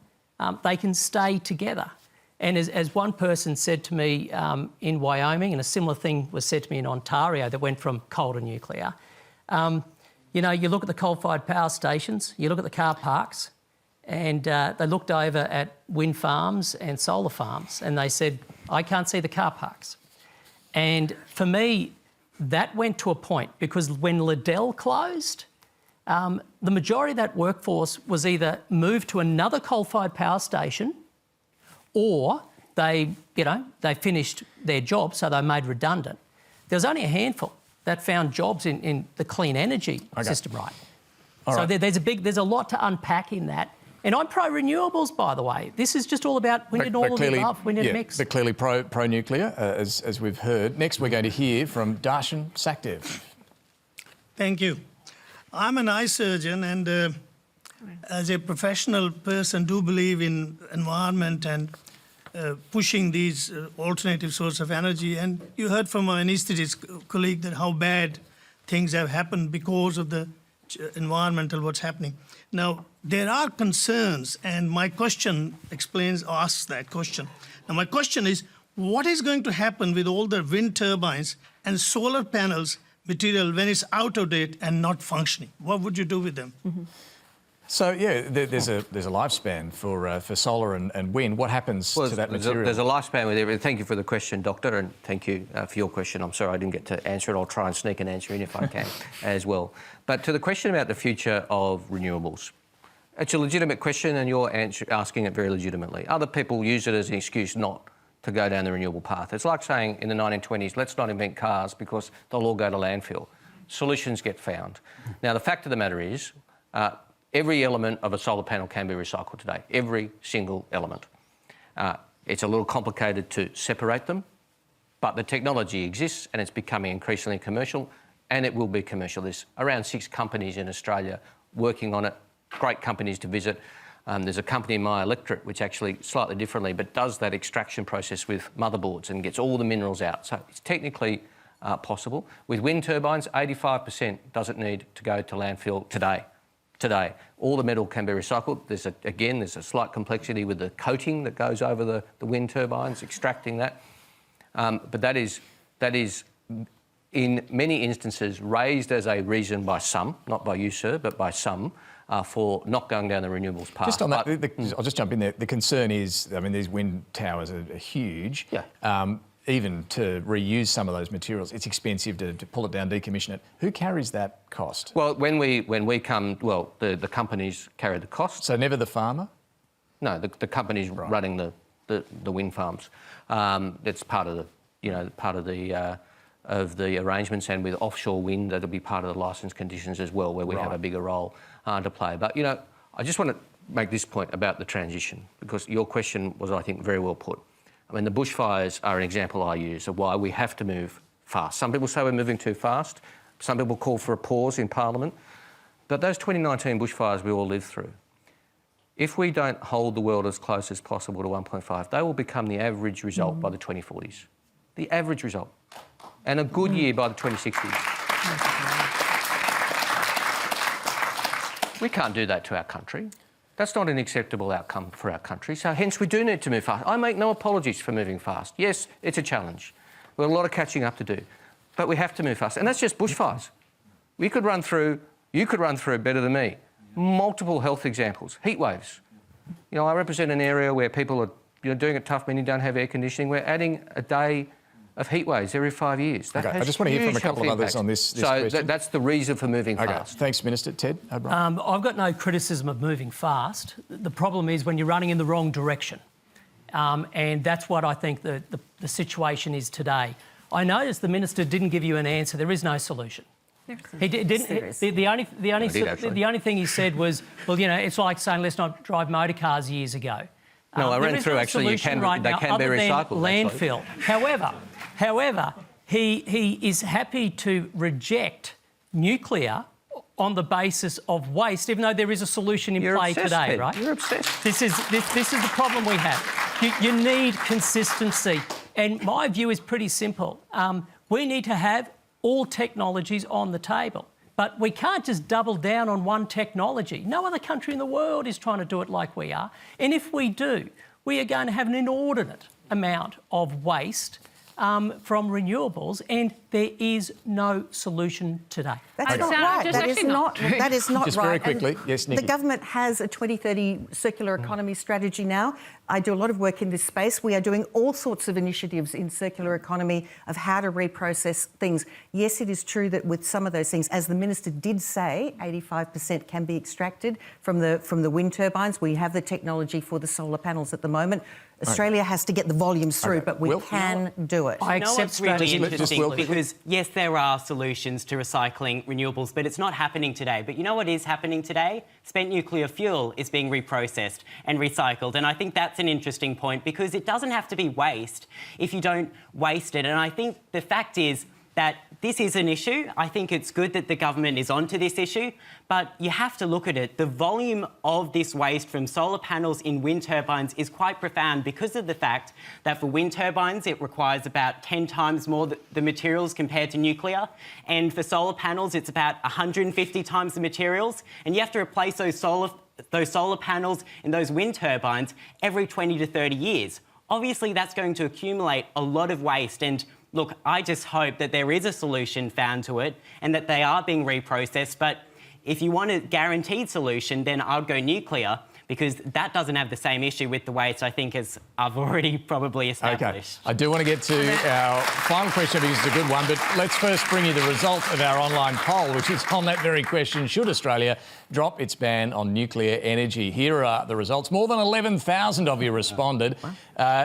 They can stay together. And as one person said to me in Wyoming, and a similar thing was said to me in Ontario that went from coal to nuclear, you look at the coal-fired power stations, you look at the car parks, and they looked over at wind farms and solar farms, and they said, I can't see the car parks. And for me, that went to a point, because when Liddell closed, the majority of that workforce was either moved to another coal-fired power station, or they finished their job, so they made redundant. There was only a handful that found jobs in the clean energy system, right? So there's a lot to unpack in that. And I'm pro-renewables, by the way. This is just all about we need all of the above. We need a mix. But clearly pro-nuclear, as we've heard. Next, we're going to hear from Darshan Sachdev. Thank you. I'm an eye surgeon, and as a professional person, do believe in environment and pushing these alternative sources of energy. And you heard from our anaesthetist colleague that how bad things have happened because of the environmental what's happening. Now, there are concerns, and my question asks that question. Now, my question is, what is going to happen with all the wind turbines and solar panels material when it's out of date and not functioning? What would you do with them? Mm-hmm. So, there's a lifespan for solar and wind. What happens to that material? There's a lifespan with everything. Thank you for the question, Doctor, and thank you for your question. I'm sorry I didn't get to answer it. I'll try and sneak an answer in if I can as well. But to the question about the future of renewables, it's a legitimate question, and you're asking it very legitimately. Other people use it as an excuse not to go down the renewable path. It's like saying in the 1920s, let's not invent cars because they'll all go to landfill. Solutions get found. Now, the fact of the matter is, every element of a solar panel can be recycled today, every single element. It's a little complicated to separate them, but the technology exists and it's becoming increasingly commercial, and it will be commercial. There's around 6 companies in Australia working on it, great companies to visit. There's a company in my electorate which actually slightly differently, but does that extraction process with motherboards and gets all the minerals out. So it's technically possible. With wind turbines, 85% doesn't need to go to landfill today. All the metal can be recycled. There's a slight complexity with the coating that goes over the wind turbines, extracting that. But that is, in many instances, raised as a reason by some, not by you, sir, but by some, for not going down the renewables path. Just on that, I'll just jump in there. The concern is, I mean, these wind towers are huge. Yeah. Even to reuse some of those materials, it's expensive to pull it down, decommission it. Who carries that cost? Well, when we come, the companies carry the cost. So never the farmer? No, the company's running the the wind farms. That's part of the arrangements, and with offshore wind, that'll be part of the licence conditions as well, where we have a bigger role to play. But I just want to make this point about the transition, because your question was, I think, very well put. I mean, the bushfires are an example I use of why we have to move fast. Some people say we're moving too fast. Some people call for a pause in Parliament. But those 2019 bushfires we all lived through, if we don't hold the world as close as possible to 1.5, they will become the average result by the 2040s. The average result. And a good year by the 2060s. We can't do that to our country. That's not an acceptable outcome for our country. So hence we do need to move fast. I make no apologies for moving fast. Yes, it's a challenge. We've got a lot of catching up to do. But we have to move fast. And that's just bushfires. You could run through better than me, multiple health examples. Heat waves. I represent an area where people are doing it tough, meaning don't have air conditioning. We're adding a day of heat waves every 5 years. That has I just want to hear from a huge couple of health others on impacts. this question. That's the reason for moving fast. Thanks, Minister. Ted O'Brien. I've got no criticism of moving fast. The problem is when you're running in the wrong direction. And that's what I think the situation is today. I noticed the Minister didn't give you an answer. There is no solution. He didn't. The only thing he said was, well, it's like saying let's not drive motor cars years ago. No, I ran through actually. They can be recycled. Landfill. However, he is happy to reject nuclear on the basis of waste, even though there is a solution in play today, Ted. right? You're obsessed. This is the problem we have. You need consistency, and my view is pretty simple. We need to have all technologies on the table. But we can't just double down on one technology. No other country in the world is trying to do it like we are. And if we do, we are going to have an inordinate amount of waste from renewables, and there is no solution today. That's not right. That is not Just right. very quickly. Yes, Nikki. The government has a 2030 circular economy strategy now. I do a lot of work in this space. We are doing all sorts of initiatives in circular economy of how to reprocess things. Yes, it is true that with some of those things, as the Minister did say, 85% can be extracted from the wind turbines. We have the technology for the solar panels at the moment. Australia has to get the volumes through, but we can do it. I accept what's really interesting, because yes, there are solutions to recycling renewables, but it's not happening today. But you know what is happening today? Spent nuclear fuel is being reprocessed and recycled. And I think that's an interesting point, because it doesn't have to be waste if you don't waste it. And I think the fact is that this is an issue. I think it's good that the government is onto this issue, but you have to look at it. The volume of this waste from solar panels in wind turbines is quite profound, because of the fact that for wind turbines it requires about 10 times more the materials compared to nuclear, and for solar panels it's about 150 times the materials, and you have to replace those solar panels in those wind turbines every 20 to 30 years. Obviously that's going to accumulate a lot of waste, and look, I just hope that there is a solution found to it and that they are being reprocessed. But if you want a guaranteed solution, then I'd go nuclear, because that doesn't have the same issue with the waste, I think, as I've already probably established. Okay. I do want to get to our final question, because it's a good one, but let's first bring you the result of our online poll, which is on that very question: should Australia drop its ban on nuclear energy? Here are the results. More than 11,000 of you responded.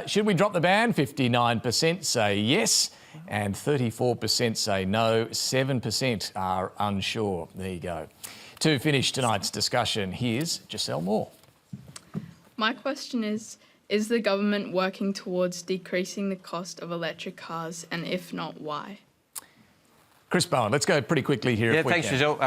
Should we drop the ban? 59% say yes, and 34% say no. 7% are unsure. There you go. To finish tonight's discussion, here's Giselle Moore. My question is the government working towards decreasing the cost of electric cars, and if not, why? Chris Bowen, let's go pretty quickly here. Yeah, thanks, Giselle.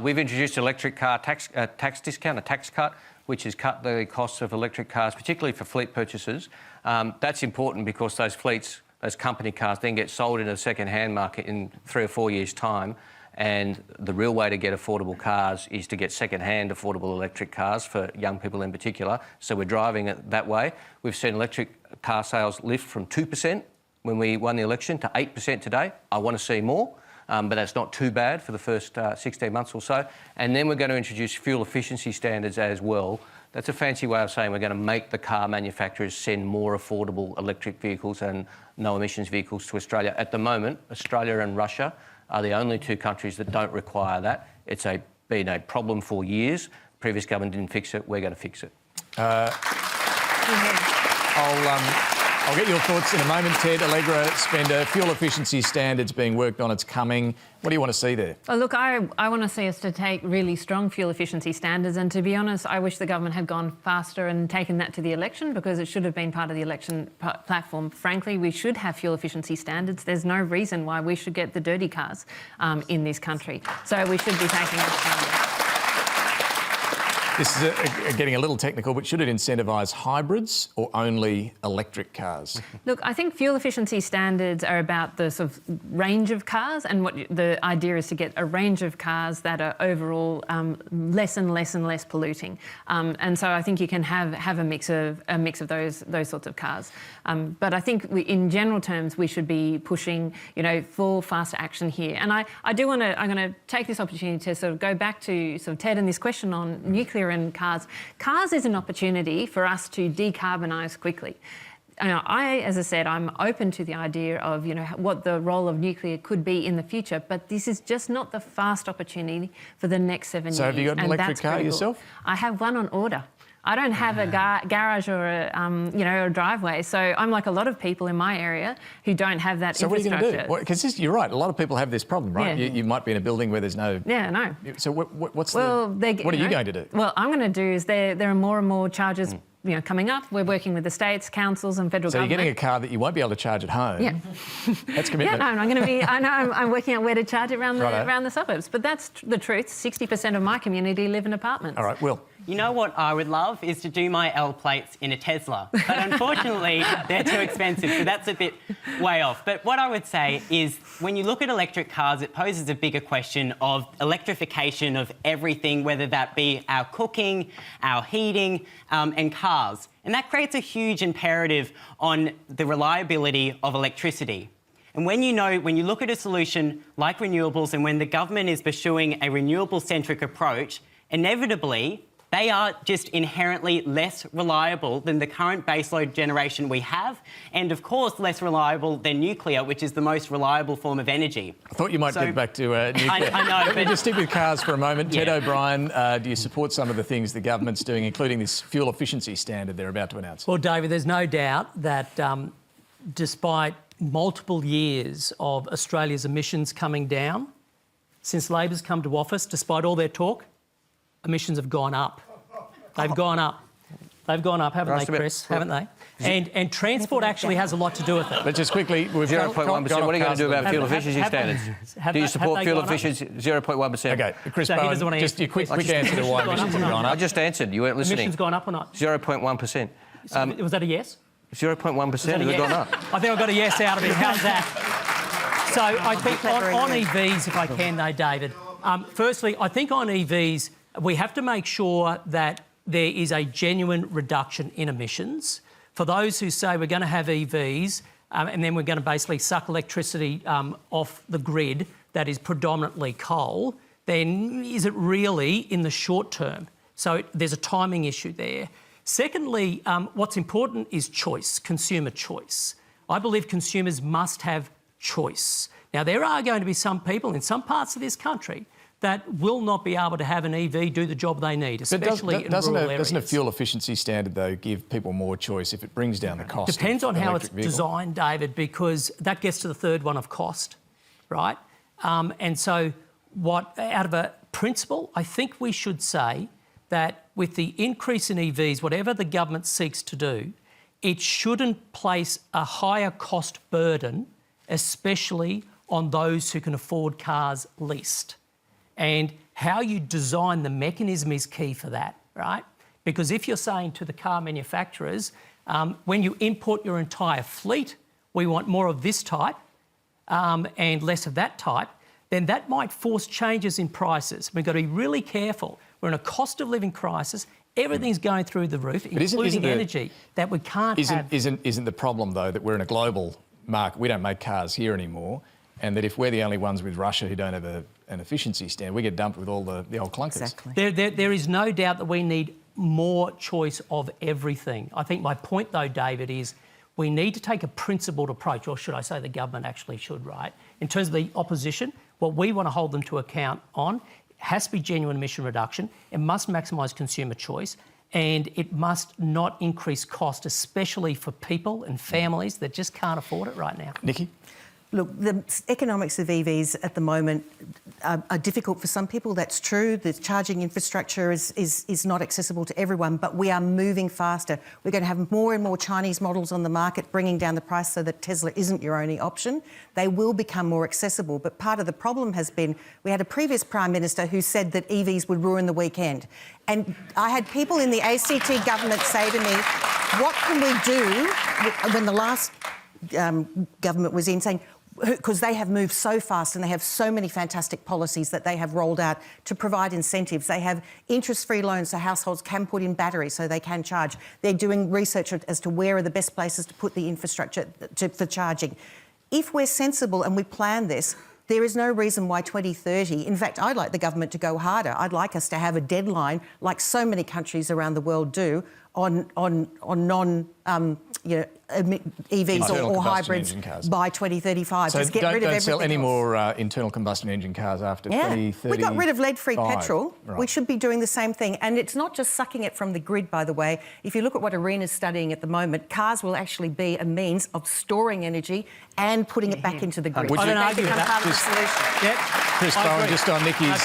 We've introduced electric car tax discount, a tax cut, which has cut the costs of electric cars, particularly for fleet purchases. That's important because those fleets, those company cars, then get sold in a second-hand market in 3 or 4 years' time. And the real way to get affordable cars is to get second-hand affordable electric cars for young people in particular. So we're driving it that way. We've seen electric car sales lift from 2% when we won the election to 8% today. I want to see more, but that's not too bad for the first 16 months or so. And then we're going to introduce fuel efficiency standards as well. That's a fancy way of saying we're going to make the car manufacturers send more affordable electric vehicles and no-emissions vehicles to Australia. At the moment, Australia and Russia are the only 2 countries that don't require that. It's been a problem for years. The previous government didn't fix it. We're going to fix it. I'll get your thoughts in a moment, Ted. Allegra Spender, fuel efficiency standards being worked on, it's coming. What do you want to see there? Well, look, I want to see us to take really strong fuel efficiency standards, and to be honest, I wish the government had gone faster and taken that to the election, because it should have been part of the election platform. Frankly, we should have fuel efficiency standards. There's no reason why we should get the dirty cars in this country. So we should be taking this standard. This is getting a little technical, but should it incentivise hybrids or only electric cars? Look, I think fuel efficiency standards are about the sort of range of cars, and what the idea is to get a range of cars that are overall less and less polluting. And so I think you can have a mix of those sorts of cars. But I think in general terms we should be pushing, for faster action here. And I'm going to take this opportunity to sort of go back to sort of Ted and this question on nuclear and cars. Cars is an opportunity for us to decarbonise quickly. As I said, I'm open to the idea of, what the role of nuclear could be in the future, but this is just not the fast opportunity for the next 7 years. So have you got an electric car yourself? I have one on order. I don't have a garage or a driveway, so I'm like a lot of people in my area who don't have that infrastructure. So what are you going to do? Because you're right, a lot of people have this problem, right? Yeah. You might be in a building where there's no... Yeah, no. So what are you going to do? Well, I'm going to do is there are more and more charges coming up. We're working with the states, councils and federal government. So you're getting a car that you won't be able to charge at home. Yeah. That's commitment. Yeah, no, I'm working out where to charge it around the suburbs. But that's the truth. 60% of my community live in apartments. All right, Will. You know what I would love is to do my L plates in a Tesla. But unfortunately, they're too expensive, so that's a bit way off. But what I would say is when you look at electric cars, it poses a bigger question of electrification of everything, whether that be our cooking, our heating, and cars. And that creates a huge imperative on the reliability of electricity. And when you look at a solution like renewables, and when the government is pursuing a renewable-centric approach, inevitably, they are just inherently less reliable than the current baseload generation we have, and of course less reliable than nuclear, which is the most reliable form of energy. I thought you might get back to nuclear. I know, Let me just stick with cars for a moment. Yeah. Ted O'Brien, do you support some of the things the government's doing, including this fuel efficiency standard they're about to announce? Well, David, there's no doubt that despite multiple years of Australia's emissions coming down, since Labor's come to office, despite all their talk, emissions have gone up. They've gone up. They've gone up, haven't they, Chris? Haven't they? And transport actually has a lot to do with it. But just quickly, we've 0.1%. What are you going to do about fuel efficiency standards? Do you support fuel efficiency? 0.1%. Okay, Chris So he doesn't Bowen, want to just your quick answer to why emissions have gone up. I just answered. You weren't listening. Emissions gone up or not? 0.1%. Was that a yes? 0.1% has gone up. I think I got a yes out of it. How's that? So I think on EVs, if I can though, David, firstly, I think on EVs, we have to make sure that there is a genuine reduction in emissions. For those who say we're going to have EVs and then we're going to basically suck electricity off the grid that is predominantly coal, then is it really in the short term? So there's a timing issue there. Secondly, what's important is choice, consumer choice. I believe consumers must have choice. Now, there are going to be some people in some parts of this country that will not be able to have an EV do the job they need, especially in rural areas. Doesn't a fuel efficiency standard, though, give people more choice if it brings down the cost? Depends on how it's vehicle? designed, David, because that gets to the third one of cost, right? And so out of a principle, I think we should say that with the increase in EVs, whatever the government seeks to do, it shouldn't place a higher cost burden, especially on those who can afford cars least. And how you design the mechanism is key for that, right? Because if you're saying to the car manufacturers, when you import your entire fleet, we want more of this type and less of that type, then that might force changes in prices. We've got to be really careful. We're in a cost of living crisis. Everything's going through the roof, including energy, that we can't have. Isn't the problem, though, that we're in a global market? We don't make cars here anymore, and that if we're the only ones with Russia who don't have an efficiency standard, we get dumped with all the old clunkers. Exactly. There is no doubt that we need more choice of everything. I think my point, though, David, is we need to take a principled approach, or should I say the government actually should, right? In terms of the opposition, what we want to hold them to account on has to be genuine emission reduction. It must maximise consumer choice. and it must not increase cost, especially for people and families that just can't afford it right now. Nikki? Look, the economics of EVs at the moment are difficult for some people, that's true. The charging infrastructure is not accessible to everyone, but we are moving faster. We're going to have more and more Chinese models on the market, bringing down the price so that Tesla isn't your only option. They will become more accessible, but part of the problem has been we had a previous Prime Minister who said that EVs would ruin the weekend. And I had people in the ACT government say to me, what can we do, when the last government was in, saying, because they have moved so fast and they have so many fantastic policies that they have rolled out to provide incentives. They have interest-free loans so households can put in batteries so they can charge. They're doing research as to where are the best places to put the infrastructure for charging. If we're sensible and we plan this, there is no reason why 2030... In fact, I'd like the government to go harder. I'd like us to have a deadline, like so many countries around the world do, on EVs or hybrids by 2035. So just get rid of everything. Don't sell any else. more internal combustion engine cars after 2035. We got rid of lead-free petrol. Right. We should be doing the same thing. And it's not just sucking it from the grid, by the way. If you look at what ARENA's studying at the moment, cars will actually be a means of storing energy and putting it back into the grid. Would you- They I don't argue become with that. part of the solution. Chris Bowen, just on Nikki's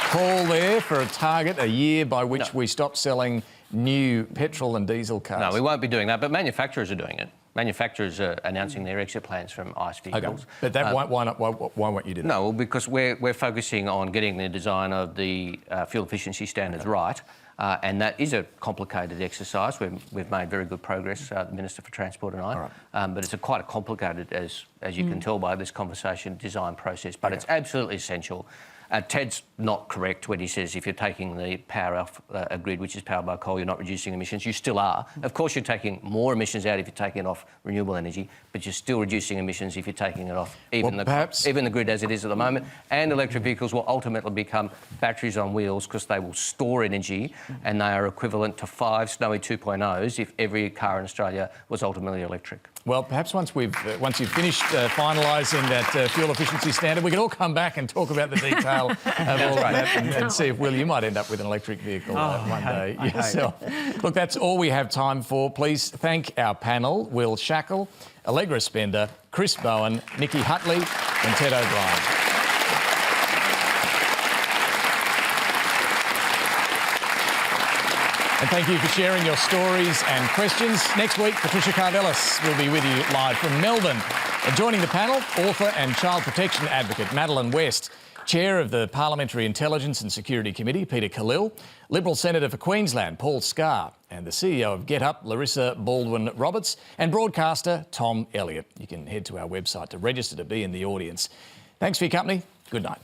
call there for a target, a year by which we stop selling new petrol and diesel cars. No, we won't be doing that, but manufacturers are doing it. Manufacturers are announcing their exit plans from ICE vehicles. Okay. But that, why won't you do that? No, well, because we're focusing on getting the design of the fuel efficiency standards right, and that is a complicated exercise. We've made very good progress, the Minister for Transport and I, but it's quite a complicated, as you can tell by this conversation, design process. But it's absolutely essential. Ted's not correct when he says if you're taking the power off a grid which is powered by coal, you're not reducing emissions. You still are. Of course, you're taking more emissions out if you're taking it off renewable energy, but you're still reducing emissions if you're taking it off even the grid as it is at the moment. And electric vehicles will ultimately become batteries on wheels because they will store energy, and they are equivalent to 5 Snowy 2.0s if every car in Australia was ultimately electric. Well, perhaps once you've finished finalising that fuel efficiency standard, we can all come back and talk about the detail of all of that and see if, Will, you might end up with an electric vehicle one day yourself. Look, that's all we have time for. Please thank our panel, Will Shackle, Allegra Spender, Chris Bowen, Nikki Hutley and Ted O'Brien. And thank you for sharing your stories and questions. Next week, Patricia Karvelis will be with you live from Melbourne. And joining the panel, author and child protection advocate Madeleine West, Chair of the Parliamentary Intelligence and Security Committee, Peter Khalil, Liberal Senator for Queensland, Paul Scar, and the CEO of GetUp, Larissa Baldwin-Roberts, and broadcaster Tom Elliott. You can head to our website to register to be in the audience. Thanks for your company. Good night.